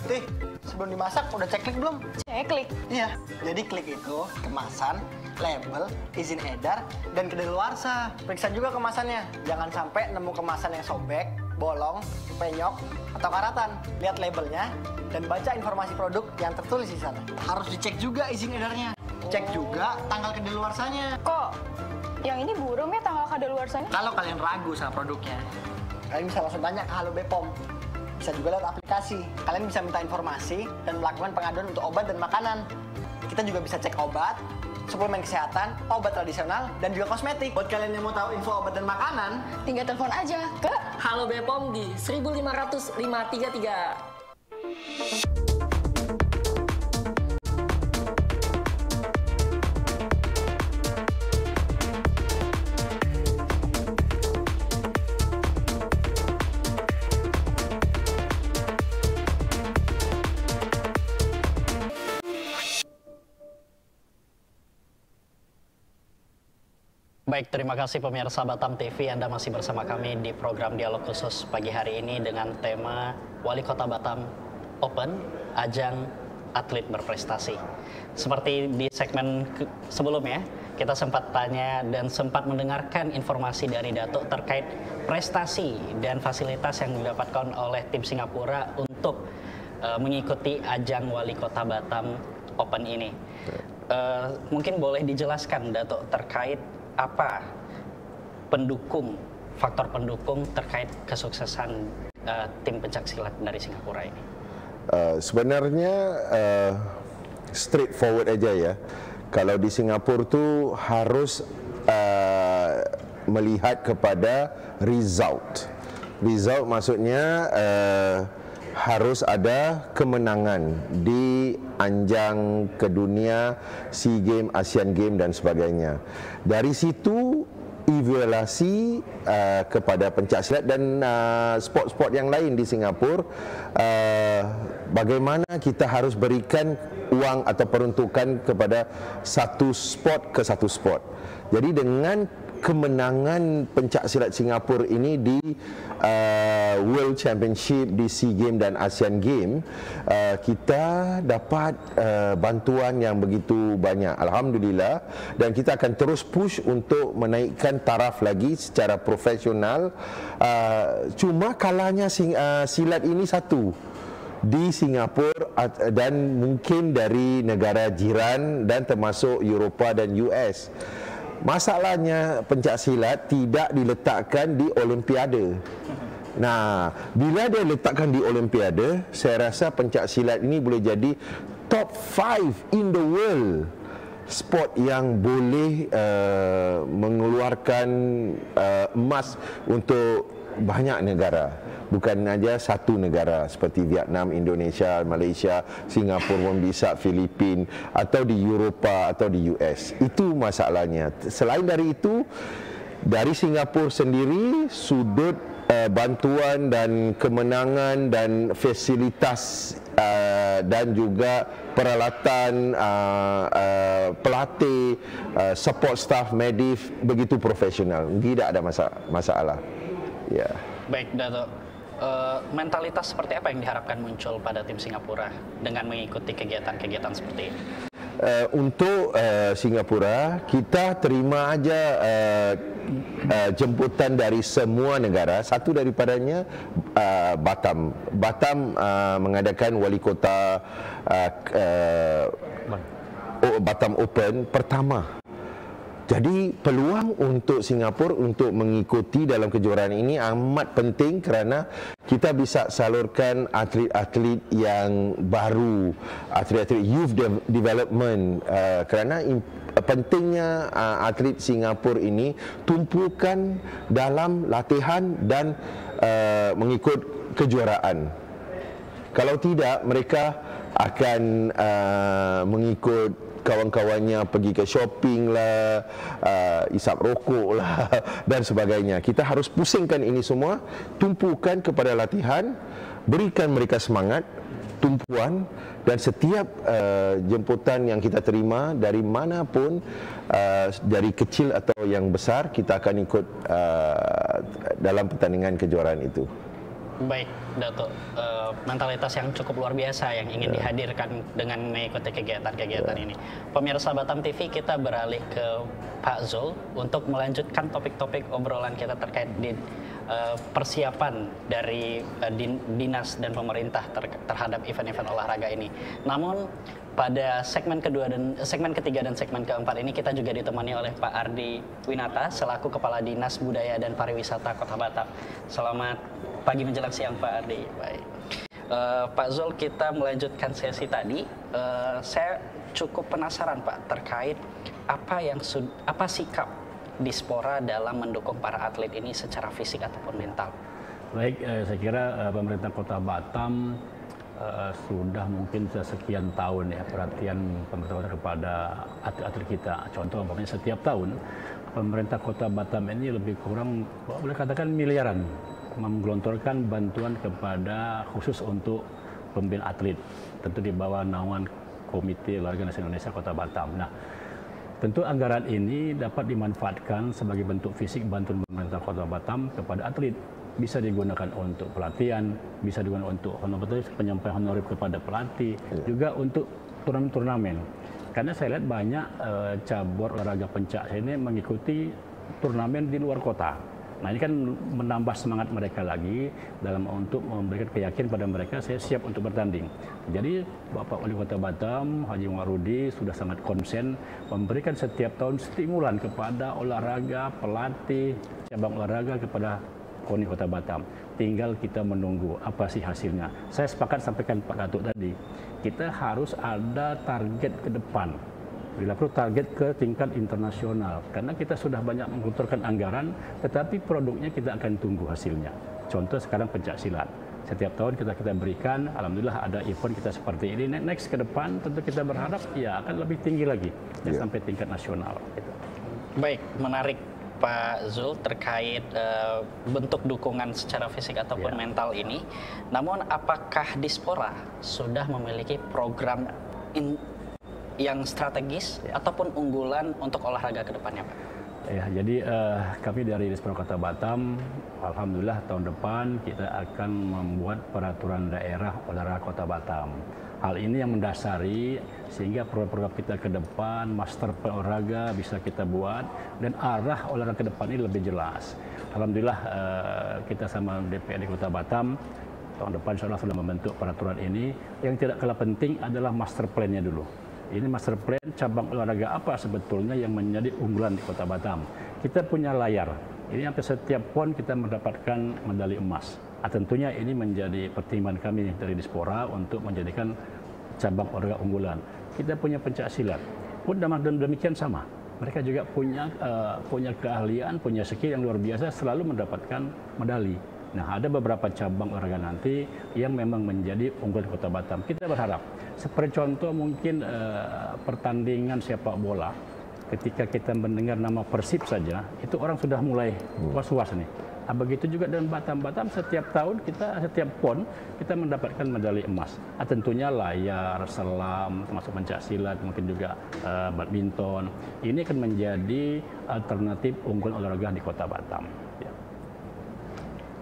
Tih, sebelum dimasak udah cek klik belum? Cek klik. Iya, jadi klik itu kemasan, label, izin edar, dan kedaluarsa. Periksa juga kemasannya. Jangan sampai nemu kemasan yang sobek, bolong, penyok, atau karatan. Lihat labelnya dan baca informasi produk yang tertulis di sana. Harus dicek juga izin edarnya. Cek juga tanggal kedaluarsanya. Kok yang ini burung ya tanggal kadaluarsanya? Kalau kalian ragu sama produknya, kalian bisa langsung tanya ke Halo Bepom. Bisa juga lewat aplikasi. Kalian bisa minta informasi dan melakukan pengaduan untuk obat dan makanan. Kita juga bisa cek obat, suplemen kesehatan, obat tradisional, dan juga kosmetik. Buat kalian yang mau tahu info obat dan makanan, tinggal telepon aja ke Halo Bepom di 1.500 533. Baik, terima kasih pemirsa Batam TV. Anda masih bersama kami di program Dialog Khusus pagi hari ini dengan tema Wali Kota Batam Open, ajang atlet berprestasi. Seperti di segmen sebelumnya, kita sempat tanya dan sempat mendengarkan informasi dari Datuk terkait prestasi dan fasilitas yang didapatkan oleh tim Singapura untuk mengikuti ajang Wali Kota Batam Open ini. Mungkin boleh dijelaskan, Datuk, terkait apa faktor pendukung terkait kesuksesan tim pencaksilat dari Singapura ini? Sebenarnya straightforward aja ya. Kalau di Singapura tuh harus melihat kepada result. Result maksudnya harus ada kemenangan di anjang kedunia, SEA Games, Asian Games dan sebagainya. Dari situ evaluasi kepada pencaksilat dan sport-sport yang lain di Singapura, bagaimana kita harus berikan uang atau peruntukan kepada satu sport ke satu sport. Jadi dengan kemenangan pencak silat Singapura ini di World Championship, di SEA Games dan ASEAN Games, kita dapat bantuan yang begitu banyak, alhamdulillah, dan kita akan terus push untuk menaikkan taraf lagi secara profesional. Cuma kalahnya silat ini satu di Singapura dan mungkin dari negara jiran dan termasuk Eropah dan US. Masalahnya pencak silat tidak diletakkan di Olimpiade. Nah, bila dia letakkan di Olimpiade, saya rasa pencak silat ini boleh jadi top 5 in the world sport yang boleh mengeluarkan emas untuk banyak negara, bukan saja satu negara seperti Vietnam, Indonesia, Malaysia, Singapura pun bisa, Filipina, atau di Eropah atau di US. Itu masalahnya. Selain dari itu, dari Singapura sendiri, sudut bantuan dan kemenangan dan fasilitas dan juga peralatan pelatih, support staff, medis begitu profesional, tidak ada masalah. Ya. Baik, Dato. Mentalitas seperti apa yang diharapkan muncul pada tim Singapura dengan mengikuti kegiatan-kegiatan seperti ini? Untuk Singapura, kita terima aja jemputan dari semua negara. Satu daripadanya Batam. Batam mengadakan wali kota Batam Open pertama. Jadi peluang untuk Singapura untuk mengikuti dalam kejuaraan ini amat penting kerana kita bisa salurkan atlet-atlet yang baru, atlet-atlet youth development, kerana pentingnya atlet Singapura ini tumpukan dalam latihan dan mengikut kejuaraan. Kalau tidak, mereka akan mengikut kawan-kawannya pergi ke shopping lah, isap rokok lah dan sebagainya. Kita harus pusingkan ini semua, tumpukan kepada latihan, berikan mereka semangat, tumpuan, dan setiap jemputan yang kita terima dari manapun, dari kecil atau yang besar, kita akan ikut dalam pertandingan kejuaraan itu. Baik, Dato. Mentalitas yang cukup luar biasa yang ingin dihadirkan dengan mengikuti kegiatan-kegiatan ini. Pemirsa Batam TV, kita beralih ke Pak Zul untuk melanjutkan topik-topik obrolan kita terkait di persiapan dari dinas dan pemerintah terhadap event-event olahraga ini. Namun pada segmen ketiga dan segmen keempat ini kita juga ditemani oleh Pak Ardi Winata selaku Kepala Dinas Budaya dan Pariwisata Kota Batam. Selamat pagi menjelang siang, Pak Ardi. Baik. Pak Zul, kita melanjutkan sesi tadi. Saya cukup penasaran, Pak, terkait apa sikap Dispora dalam mendukung para atlet ini secara fisik ataupun mental. Baik, saya kira pemerintah Kota Batam sudah mungkin sekian tahun ya perhatian pemerintah kepada atlet-atlet kita. Contoh, umpamanya setiap tahun pemerintah Kota Batam ini lebih kurang boleh katakan miliaran menggelontorkan bantuan kepada khusus untuk pembinaan atlet, tentu di bawah naungan Komite Olahraga Nasional Indonesia Kota Batam. Nah, tentu anggaran ini dapat dimanfaatkan sebagai bentuk fisik bantuan pemerintah Kota Batam kepada atlet. Bisa digunakan untuk pelatihan, bisa digunakan untuk penyampaian honorer kepada pelatih, juga untuk turnamen-turnamen. Karena saya lihat banyak cabur olahraga pencak ini mengikuti turnamen di luar kota. Nah, ini kan menambah semangat mereka lagi dalam untuk memberikan keyakinan pada mereka, saya siap untuk bertanding. Jadi Bapak Wali Kota Batam, Haji Umar Rudi sudah sangat konsen memberikan setiap tahun stimulan kepada olahraga, pelatih, cabang olahraga kepada KONI Kota Batam. Tinggal kita menunggu apa sih hasilnya. Saya sepakat sampaikan Pak Datuk tadi, kita harus ada target ke depan. Bila perlu target ke tingkat internasional, karena kita sudah banyak menggelontorkan anggaran, tetapi produknya kita akan tunggu hasilnya. Contoh sekarang pencak silat, setiap tahun kita berikan, alhamdulillah ada event kita seperti ini. Next ke depan tentu kita berharap ya akan lebih tinggi lagi sampai tingkat nasional. Gitu. Baik, menarik Pak Zul terkait bentuk dukungan secara fisik ataupun mental ini. Namun apakah Dispora sudah memiliki program yang strategis ataupun unggulan untuk olahraga ke depannya, Pak? Ya, jadi kami dari Dispro Kota Batam, alhamdulillah tahun depan kita akan membuat peraturan daerah olahraga Kota Batam. Hal ini yang mendasari sehingga program kita ke depan, master olahraga bisa kita buat dan arah olahraga ke depan ini lebih jelas. Alhamdulillah kita sama DPRD Kota Batam tahun depan insya Allah sudah membentuk peraturan ini. Yang tidak kalah penting adalah master plan-nya dulu. Ini master plan cabang olahraga apa sebetulnya yang menjadi unggulan di Kota Batam. Kita punya layar. Ini hampir setiap PON kita mendapatkan medali emas. Tentunya ini menjadi pertimbangan kami dari Dispora untuk menjadikan cabang olahraga unggulan. Kita punya pencak silat. Pun demikian sama. Mereka juga punya keahlian, punya skill yang luar biasa, selalu mendapatkan medali. Nah, ada beberapa cabang olahraga nanti yang memang menjadi unggulan Kota Batam. Kita berharap, seperti contoh mungkin pertandingan sepak bola, ketika kita mendengar nama Persib saja, itu orang sudah mulai was-was nih. Nah, begitu juga dengan Batam setiap tahun setiap PON kita mendapatkan medali emas. Nah, tentunya layar, selam, termasuk pencak silat, mungkin juga badminton. Ini akan menjadi alternatif unggulan olahraga di Kota Batam. Ya.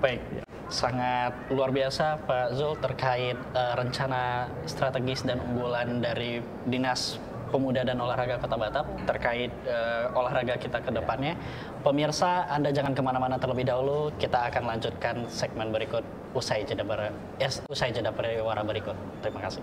Baik, sangat luar biasa Pak Zul terkait rencana strategis dan unggulan dari Dinas Pemuda dan Olahraga Kota Batam terkait olahraga kita ke depannya. Pemirsa, Anda jangan kemana-mana terlebih dahulu. Kita akan lanjutkan segmen berikut usai jeda pariwara berikut. Terima kasih.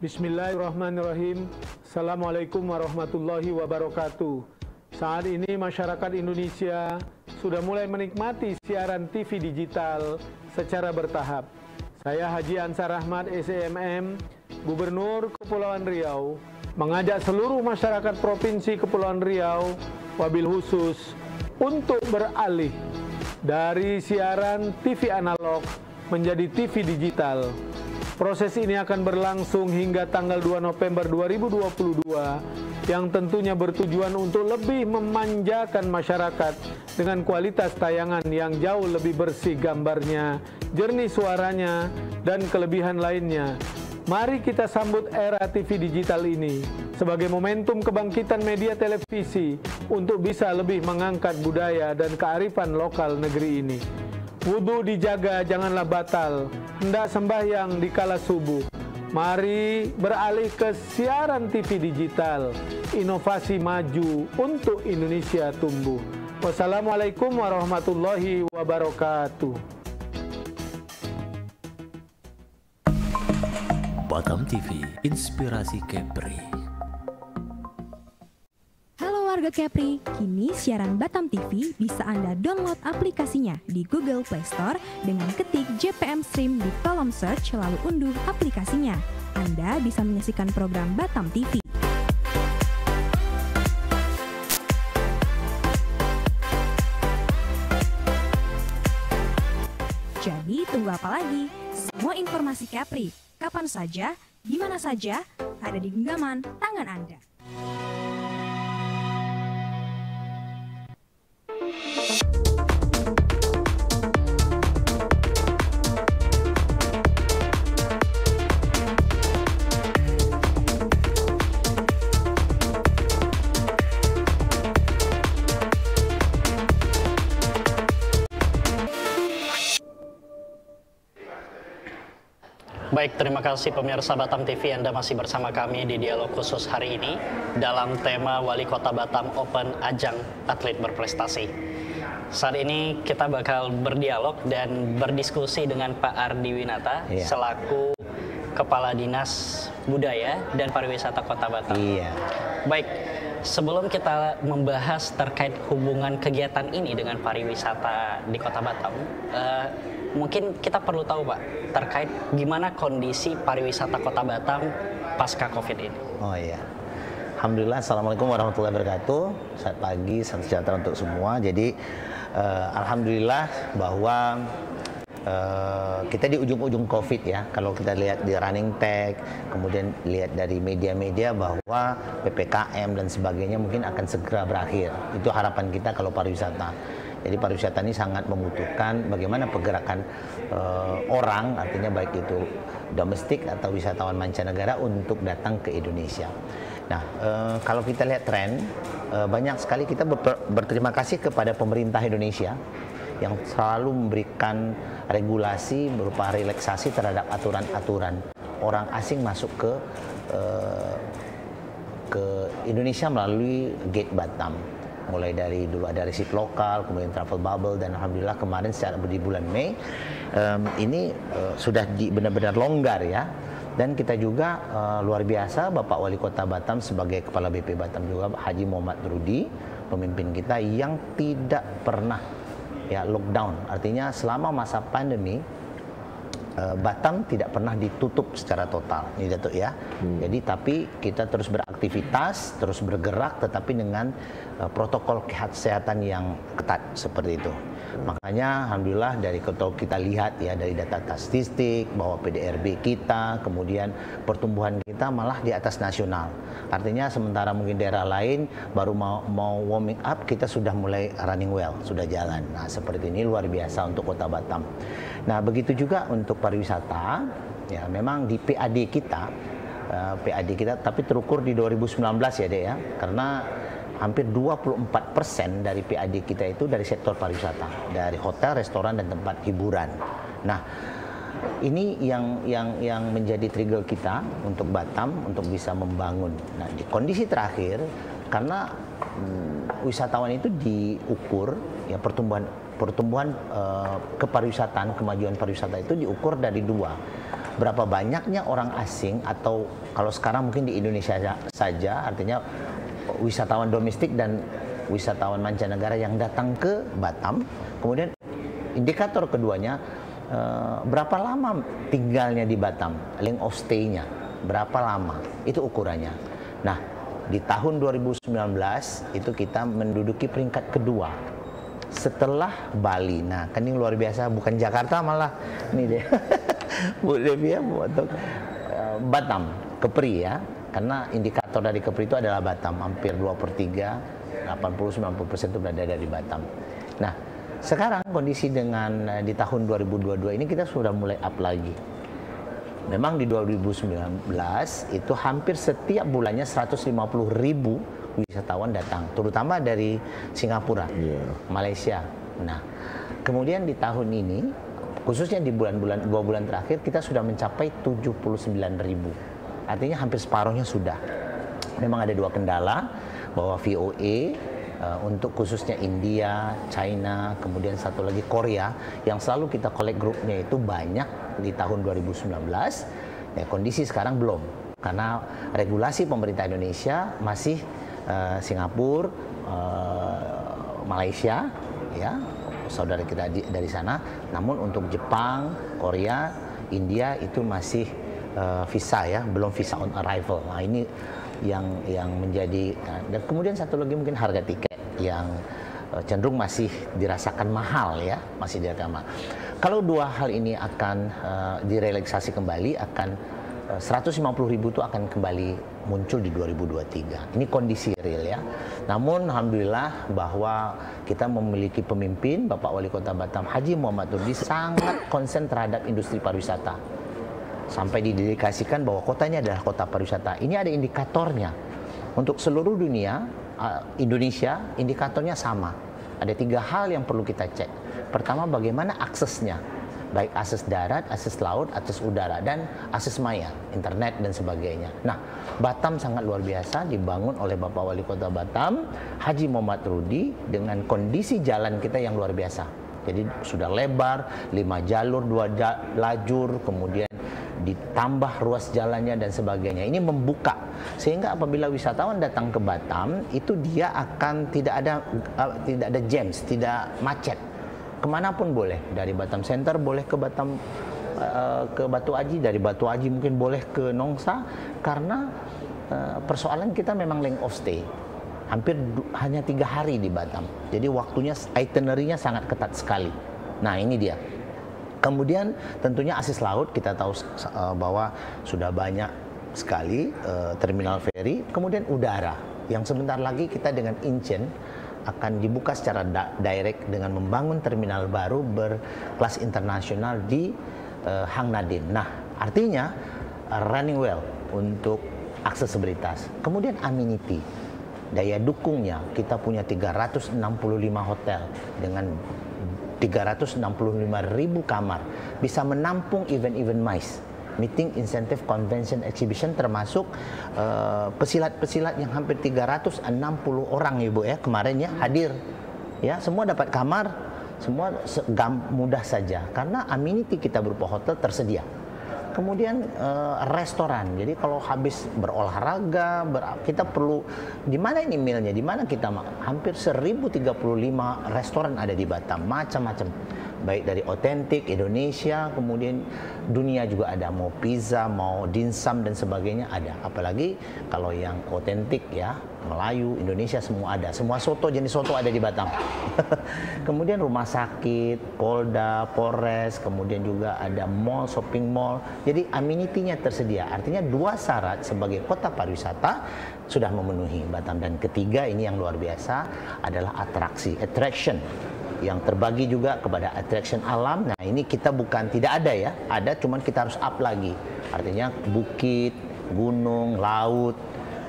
Bismillahirrahmanirrahim. Assalamualaikum warahmatullahi wabarakatuh. Saat ini masyarakat Indonesia sudah mulai menikmati siaran TV digital secara bertahap. Saya Haji Ansar Ahmad, SEMM, Gubernur Kepulauan Riau, mengajak seluruh masyarakat Provinsi Kepulauan Riau, wabil khusus, untuk beralih dari siaran TV analog menjadi TV digital. Proses ini akan berlangsung hingga tanggal 2 November 2022 yang tentunya bertujuan untuk lebih memanjakan masyarakat dengan kualitas tayangan yang jauh lebih bersih gambarnya, jernih suaranya, dan kelebihan lainnya. Mari kita sambut era TV digital ini sebagai momentum kebangkitan media televisi untuk bisa lebih mengangkat budaya dan kearifan lokal negeri ini. Wudu dijaga, janganlah batal. Hendak sembahyang di kala subuh. Mari beralih ke siaran TV digital. Inovasi maju untuk Indonesia tumbuh. Wassalamualaikum warahmatullahi wabarakatuh. Batam TV, inspirasi Kepri. Warga Kepri, kini siaran Batam TV bisa Anda download aplikasinya di Google Play Store dengan ketik JPM Stream di kolom search lalu unduh aplikasinya. Anda bisa menyaksikan program Batam TV. Jadi tunggu apa lagi? Semua informasi Kepri, kapan saja, di mana saja, ada di genggaman tangan Anda. Baik, terima kasih pemirsa Batam TV, Anda masih bersama kami di dialog khusus hari ini dalam tema Wali Kota Batam Open Ajang Atlet Berprestasi. Saat ini kita bakal berdialog dan berdiskusi dengan Pak Ardi Winata selaku Kepala Dinas Budaya dan Pariwisata Kota Batam. Baik, sebelum kita membahas terkait hubungan kegiatan ini dengan pariwisata di Kota Batam, mungkin kita perlu tahu Pak, terkait gimana kondisi pariwisata Kota Batam pasca COVID ini. Oh iya, Alhamdulillah, Assalamualaikum warahmatullahi wabarakatuh. Selamat pagi, salam sejahtera untuk semua. Jadi Alhamdulillah bahwa kita di ujung-ujung COVID ya. Kalau kita lihat di running tag, kemudian lihat dari media-media bahwa PPKM dan sebagainya mungkin akan segera berakhir. Itu harapan kita kalau pariwisata. Jadi pariwisata ini sangat membutuhkan bagaimana pergerakan orang, artinya baik itu domestik atau wisatawan mancanegara untuk datang ke Indonesia. Nah, kalau kita lihat tren, banyak sekali kita berterima kasih kepada pemerintah Indonesia yang selalu memberikan regulasi berupa relaksasi terhadap aturan-aturan orang asing masuk ke Indonesia melalui gate Batam. Mulai dari dulu ada resip lokal, kemudian travel bubble, dan alhamdulillah kemarin di bulan Mei ini sudah benar-benar longgar ya. Dan kita juga luar biasa Bapak Wali Kota Batam sebagai Kepala BP Batam juga Haji Muhammad Rudi, pemimpin kita yang tidak pernah ya lockdown. Artinya selama masa pandemi Batam tidak pernah ditutup secara total, ini Datuk ya. Jadi tapi kita terus beraktivitas, terus bergerak, tetapi dengan protokol kesehatan yang ketat seperti itu. Makanya alhamdulillah dari kalau kita lihat ya dari data statistik bahwa PDRB kita, kemudian pertumbuhan kita malah di atas nasional. Artinya sementara mungkin daerah lain baru mau warming up, kita sudah mulai running well, sudah jalan. Nah seperti ini luar biasa untuk Kota Batam. Nah begitu juga untuk pariwisata, ya memang di PAD kita, tapi terukur di 2019 ya Dek ya, karena hampir 24% dari PAD kita itu dari sektor pariwisata, dari hotel, restoran, dan tempat hiburan. Nah, ini yang menjadi trigger kita untuk Batam untuk bisa membangun. Nah, di kondisi terakhir, karena wisatawan itu diukur, ya pertumbuhan kepariwisataan, kemajuan pariwisata itu diukur dari dua. Berapa banyaknya orang asing, atau kalau sekarang mungkin di Indonesia saja, artinya wisatawan domestik dan wisatawan mancanegara yang datang ke Batam. Kemudian indikator keduanya, berapa lama tinggalnya di Batam, length of stay-nya, berapa lama, itu ukurannya. Nah, di tahun 2019 itu kita menduduki peringkat kedua setelah Bali. Nah, kan ini luar biasa, bukan Jakarta malah ini deh. Bu Devi ya, untuk Batam, Kepri ya. Karena indikator dari Kepri itu adalah Batam, hampir 2/3, 80-90% itu berada dari Batam. Nah, sekarang kondisi dengan di tahun 2022 ini kita sudah mulai up lagi. Memang di 2019 itu hampir setiap bulannya 150.000 wisatawan datang, terutama dari Singapura, Malaysia. Nah, kemudian di tahun ini, khususnya di dua bulan terakhir, kita sudah mencapai 79.000. Artinya hampir separuhnya sudah. Memang ada dua kendala, bahwa VOA untuk khususnya India, China, kemudian satu lagi Korea, yang selalu kita collect grupnya itu banyak di tahun 2019. Ya, kondisi sekarang belum, karena regulasi pemerintah Indonesia masih Singapura, Malaysia, ya saudara kita dari sana. Namun untuk Jepang, Korea, India itu masih visa ya, belum visa on arrival. Nah ini yang menjadi, dan kemudian satu lagi mungkin harga tiket yang cenderung masih dirasakan mahal ya, masih dirasakan mahal. Kalau dua hal ini akan direlaksasi kembali, akan 150.000 itu akan kembali muncul di 2023. Ini kondisi real ya. Namun alhamdulillah bahwa kita memiliki pemimpin Bapak Wali Kota Batam Haji Muhammad Rudi sangat konsen terhadap industri pariwisata. Sampai didedikasikan bahwa kotanya adalah kota pariwisata. Ini ada indikatornya. Untuk seluruh dunia, Indonesia indikatornya sama. Ada 3 hal yang perlu kita cek. Pertama, bagaimana aksesnya. baik akses darat, akses laut, akses udara, dan akses maya, internet dan sebagainya. Nah, Batam sangat luar biasa, dibangun oleh Bapak Wali Kota Batam, Haji Muhammad Rudi, dengan kondisi jalan kita yang luar biasa. Jadi sudah lebar, 5 jalur, 2 lajur, kemudian ditambah ruas jalannya dan sebagainya. Ini membuka, sehingga apabila wisatawan datang ke Batam, itu dia akan tidak ada jams, tidak macet. Kemanapun boleh, dari Batam Center boleh ke Batam, ke Batu Aji, dari Batu Aji mungkin boleh ke Nongsa, karena persoalan kita memang length of stay, hampir hanya 3 hari di Batam, jadi waktunya, itinerary-nya sangat ketat sekali. Nah ini dia. Kemudian tentunya akses laut, kita tahu bahwa sudah banyak sekali terminal feri, kemudian udara, yang sebentar lagi kita dengan Incheon akan dibuka secara direct dengan membangun terminal baru berkelas internasional di Hang Nadiem. Nah, artinya running well untuk aksesibilitas. Kemudian amenity, daya dukungnya, kita punya 365 hotel dengan 365.000 kamar, bisa menampung event-event MICE, meeting, incentive, convention, exhibition, termasuk pesilat-pesilat yang hampir 360 orang Ibu ya kemarin ya hadir. Ya, semua dapat kamar, semua mudah saja karena amenity kita berupa hotel tersedia. Kemudian restoran. Jadi kalau habis berolahraga, kita perlu di mana ini mealnya? Di mana kita hampir 1035 restoran ada di Batam, macam-macam. Baik dari otentik Indonesia, kemudian dunia juga ada, mau pizza, mau dimsum dan sebagainya ada. Apalagi kalau yang otentik ya, Melayu, Indonesia semua ada. Semua soto, jenis soto ada di Batam. Kemudian rumah sakit, Polda, Polres, kemudian juga ada mall, shopping mall. Jadi amenity-nya tersedia. Artinya 2 syarat sebagai kota pariwisata sudah memenuhi Batam. Dan ketiga ini yang luar biasa adalah atraksi, attraction, yang terbagi juga kepada attraction alam. Nah ini kita bukan tidak ada ya, ada, cuman kita harus up lagi. Artinya bukit, gunung, laut,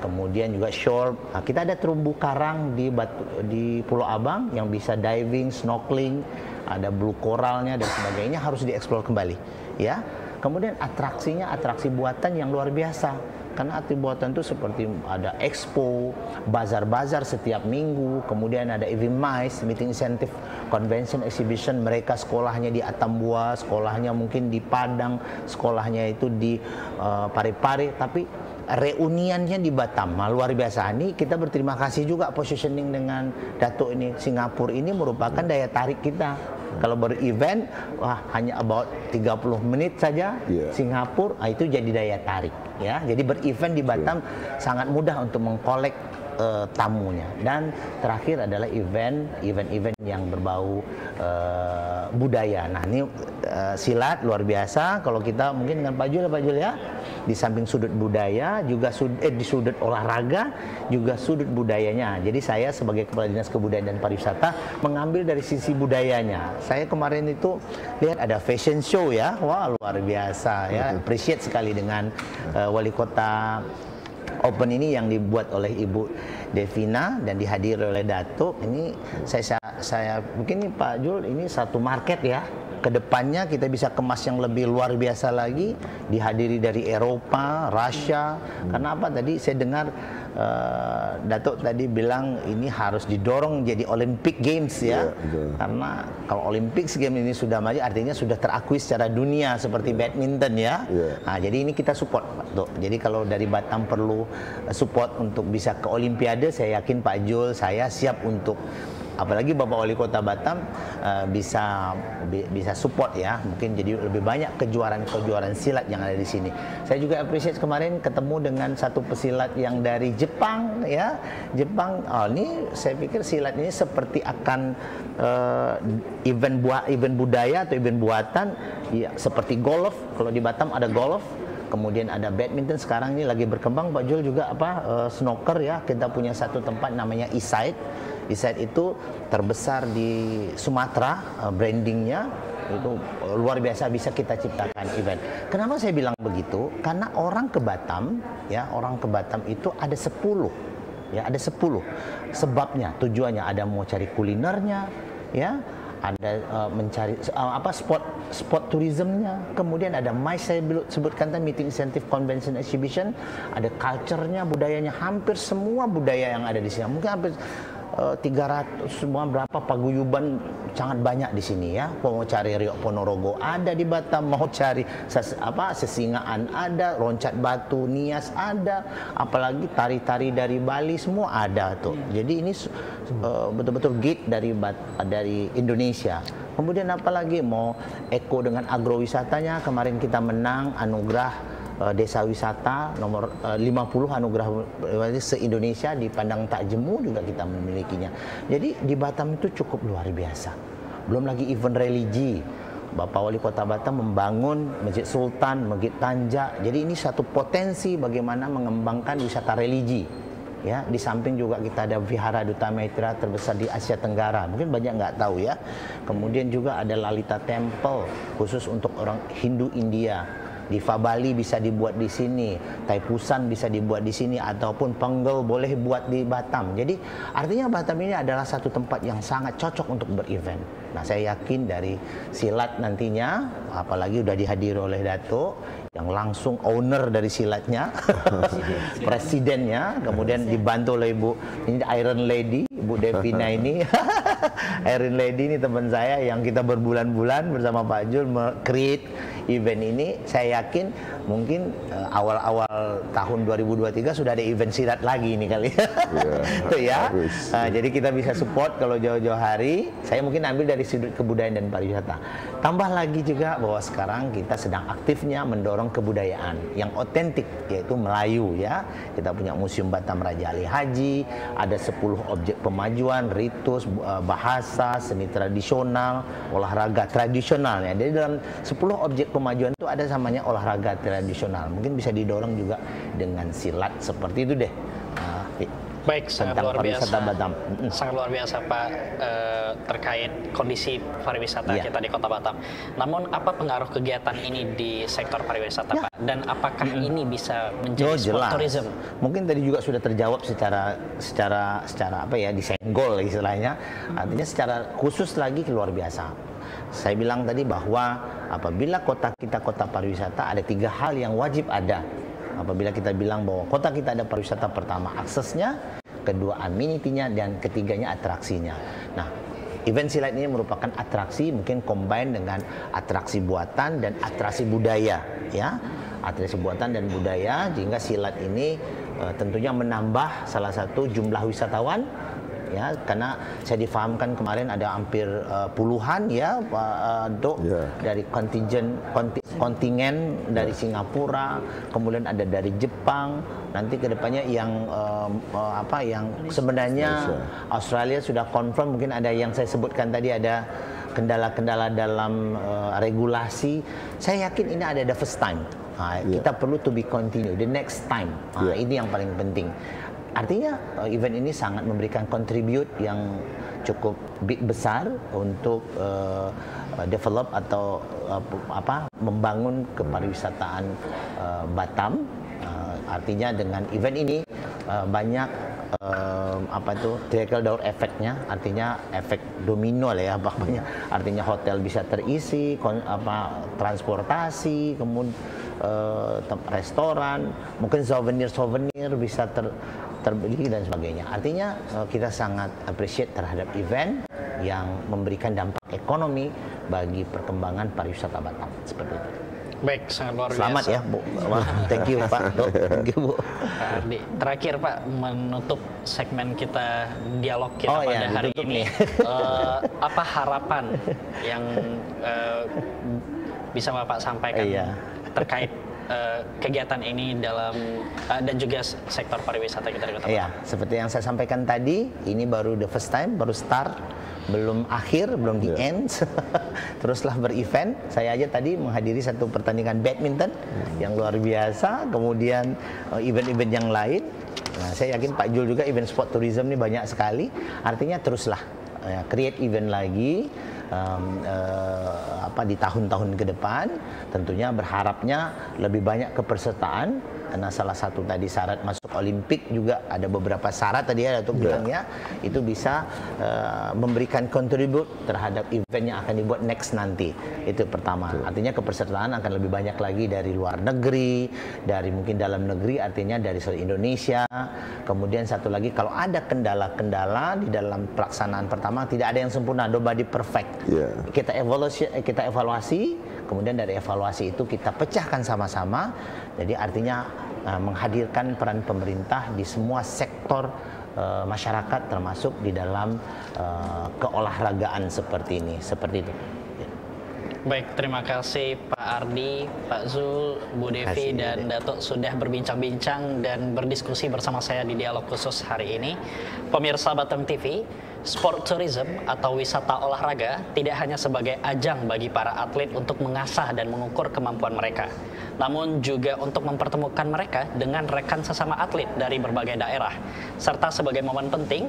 kemudian juga shore. Nah, kita ada terumbu karang di Pulau Abang yang bisa diving, snorkeling, ada blue coralnya dan sebagainya, harus dieksplor kembali ya. Kemudian atraksinya atraksi buatan yang luar biasa. Karena atraksi buatan itu seperti ada expo, bazar-bazar setiap minggu, kemudian ada event MICE, meeting incentive, convention, exhibition. Mereka sekolahnya di Atambua, sekolahnya mungkin di Padang, sekolahnya itu di Parepare, tapi reuniannya di Batam. Nah, luar biasa. Ini kita berterima kasih juga positioning dengan Datuk ini. Singapura ini merupakan daya tarik kita. Kalau berevent, wah hanya about 30 menit saja, Singapura, itu jadi daya tarik. Ya, jadi berevent di Batam sangat mudah untuk mengkolek tamunya. Dan terakhir adalah event yang berbau budaya. Nah ini silat luar biasa. Kalau kita mungkin dengan Pak Jul ya, di samping sudut budaya juga di sudut olahraga juga sudut budayanya. Jadi saya sebagai Kepala Dinas Kebudayaan dan Pariwisata mengambil dari sisi budayanya. Saya kemarin itu lihat ada fashion show ya, wah luar biasa ya. Appreciate sekali dengan Wali Kota Open ini yang dibuat oleh Ibu Devina dan dihadiri oleh Datuk. Ini saya mungkin nih Pak Jul, ini satu market ya. Kedepannya kita bisa kemas yang lebih luar biasa lagi, dihadiri dari Eropa, Rusia. Karena apa tadi saya dengar Datuk tadi bilang ini harus didorong jadi Olympic Games ya. Karena kalau Olympic Games ini sudah maju, artinya sudah terakui secara dunia seperti badminton ya. Nah, jadi ini kita support Pak. Jadi kalau dari Batam perlu support untuk bisa ke Olimpiade, saya yakin Pak Jul, saya siap untuk, apalagi Bapak Wali Kota Batam bisa support ya, mungkin jadi lebih banyak kejuaraan silat yang ada di sini. Saya juga appreciate kemarin ketemu dengan satu pesilat yang dari Jepang ya. Jepang, ini saya pikir silat ini seperti akan event budaya atau event buatan ya, seperti golf. Kalau di Batam ada golf, kemudian ada badminton, sekarang ini lagi berkembang Pak Jul juga snooker ya. Kita punya satu tempat namanya Eastside. Eastside itu terbesar di Sumatera, brandingnya itu luar biasa, bisa kita ciptakan event. Kenapa saya bilang begitu? Karena orang ke Batam ya, orang ke Batam itu ada 10 ya, ada 10 sebabnya, tujuannya. Ada mau cari kulinernya ya, ada mencari spot tourismnya, kemudian ada saya sebutkan tadi meeting incentive convention exhibition, ada culture-nya, budayanya, hampir semua budaya yang ada di sini, mungkin hampir 300 semua berapa paguyuban sangat banyak di sini ya. Mau cari Riok Ponorogo ada di Batam, mau cari Sesingaan ada, loncat batu Nias ada, apalagi tari-tari dari Bali semua ada tuh. Jadi ini betul-betul gate dari Indonesia. Kemudian apalagi mau eko dengan agrowisatanya, kemarin kita menang anugerah desa wisata nomor 50 anugerah se-Indonesia di Padang Tak Jemu juga kita memilikinya. Jadi di Batam itu cukup luar biasa. Belum lagi event religi. Bapak Wali Kota Batam membangun Masjid Sultan, Masjid Tanja. Jadi ini satu potensi bagaimana mengembangkan wisata religi. Ya, di samping juga kita ada Vihara Duta Maitra terbesar di Asia Tenggara. Mungkin banyak nggak tahu ya. Kemudian juga ada Lalita Temple khusus untuk orang Hindu India. Diva Bali bisa dibuat di sini, Taipusan bisa dibuat di sini, ataupun Penggel boleh buat di Batam. Jadi artinya Batam ini adalah satu tempat yang sangat cocok untuk berevent. Nah, saya yakin dari silat nantinya, apalagi udah dihadiri oleh Dato, yang langsung owner dari silatnya, presidennya, kemudian dibantu oleh Ibu ini Iron Lady, Ibu Devina ini. Iron Lady ini teman saya yang kita berbulan-bulan bersama Pak Jul create event ini. Saya yakin mungkin awal-awal tahun 2023 sudah ada event silat lagi ini kali. Tuh ya. Jadi kita bisa support kalau jauh-jauh hari. Saya mungkin ambil dari sudut kebudayaan dan pariwisata. Tambah lagi juga bahwa sekarang kita sedang aktifnya mendorong kebudayaan yang otentik, yaitu Melayu ya. Kita punya Museum Batam Raja Ali Haji, ada 10 objek pemajuan, ritus, bahasa, seni tradisional, olahraga tradisional ya. Jadi dalam 10 objek pemajuan itu ada namanya olahraga tradisional. Mungkin bisa didorong juga dengan silat seperti itu deh. Baik, sangat luar biasa. Batam. Sangat luar biasa Pak terkait kondisi pariwisata kita di Kota Batam. Namun apa pengaruh kegiatan ini di sektor pariwisata Pak? Dan apakah ini bisa menjadi sport tourism? Mungkin tadi juga sudah terjawab secara apa ya, disenggol istilahnya. Artinya secara khusus lagi luar biasa. Saya bilang tadi bahwa apabila kota kita kota pariwisata, ada 3 hal yang wajib ada. Apabila kita bilang bahwa kota kita ada pariwisata, pertama aksesnya, kedua amenity-nya, dan ketiganya atraksinya. Nah, event silat ini merupakan atraksi, mungkin combine dengan atraksi buatan dan atraksi budaya, ya. Atraksi buatan dan budaya, sehingga silat ini tentunya menambah salah satu jumlah wisatawan. Ya, karena saya difahamkan kemarin ada hampir puluhan ya Pak Dok, dari kontingen dari Singapura, kemudian ada dari Jepang, nanti kedepannya yang yang sebenarnya Australia sudah confirm, mungkin ada yang saya sebutkan tadi ada kendala-kendala dalam regulasi. Saya yakin ini ada the first time. Kita perlu to be continue the next time. Ini yang paling penting. Artinya event ini sangat memberikan contribute yang cukup besar untuk develop atau membangun kepariwisataan Batam. Artinya dengan event ini banyak trickle down efeknya, artinya efek domino lah ya, artinya hotel bisa terisi, transportasi, kemudian restoran, mungkin souvenir bisa terbeli dan sebagainya. Artinya kita sangat appreciate terhadap event yang memberikan dampak ekonomi bagi perkembangan pariwisata Batam seperti itu. Baik, sangat luar biasa. Selamat ya Bu. Thank you Pak. Thank you Bu. Pak Ardi, terakhir Pak, menutup segmen kita, dialog kita pada hari ini, apa harapan yang bisa Bapak sampaikan terkait kegiatan ini dalam dan juga sektor pariwisata kita di Kota Batam? Iya, seperti yang saya sampaikan tadi, ini baru the first time, baru start, belum akhir, belum di end. Teruslah berevent. Saya aja tadi menghadiri satu pertandingan badminton yang luar biasa, kemudian event-event yang lain. Nah, saya yakin Pak Jul juga event sport tourism ini banyak sekali. Artinya teruslah create event lagi di tahun-tahun ke depan. Tentunya berharapnya lebih banyak kepesertaan Karena salah satu tadi syarat masuk Olimpik juga ada beberapa syarat tadi ya untuk bilangnya itu bisa memberikan kontribut terhadap event yang akan dibuat next nanti. Itu pertama. Artinya kepesertaan akan lebih banyak lagi dari luar negeri, dari mungkin dalam negeri, artinya dari seluruh Indonesia. Kemudian satu lagi, kalau ada kendala-kendala di dalam pelaksanaan pertama, tidak ada yang sempurna, nobody perfect. Kita evaluasi, kemudian dari evaluasi itu kita pecahkan sama-sama. Jadi artinya menghadirkan peran pemerintah di semua sektor masyarakat, termasuk di dalam keolahragaan seperti ini, seperti itu. Baik, terima kasih Pak Ardi, Pak Zul, Bu Devi, dan Datuk sudah berbincang-bincang dan berdiskusi bersama saya di dialog khusus hari ini. Pemirsa Batam TV, sport tourism atau wisata olahraga tidak hanya sebagai ajang bagi para atlet untuk mengasah dan mengukur kemampuan mereka, namun juga untuk mempertemukan mereka dengan rekan sesama atlet dari berbagai daerah, serta sebagai momen penting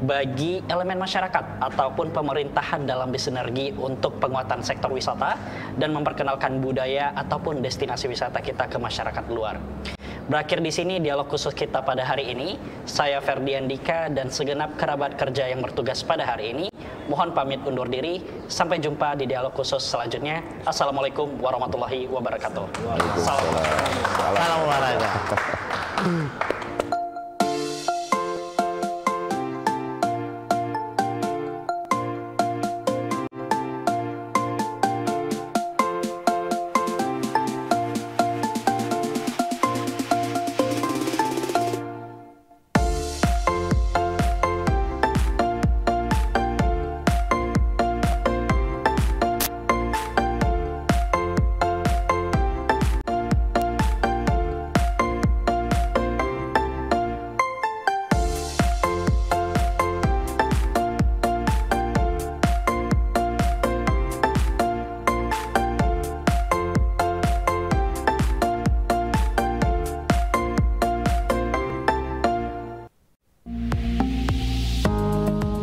bagi elemen masyarakat ataupun pemerintahan dalam bersinergi untuk penguatan sektor wisata dan memperkenalkan budaya ataupun destinasi wisata kita ke masyarakat luar. Berakhir di sini dialog khusus kita pada hari ini. Saya Ferdian Dika dan segenap kerabat kerja yang bertugas pada hari ini mohon pamit undur diri. Sampai jumpa di dialog khusus selanjutnya. Assalamualaikum warahmatullahi wabarakatuh. Salam olahraga.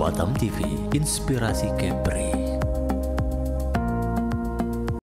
Batam TV, inspirasi Kepri.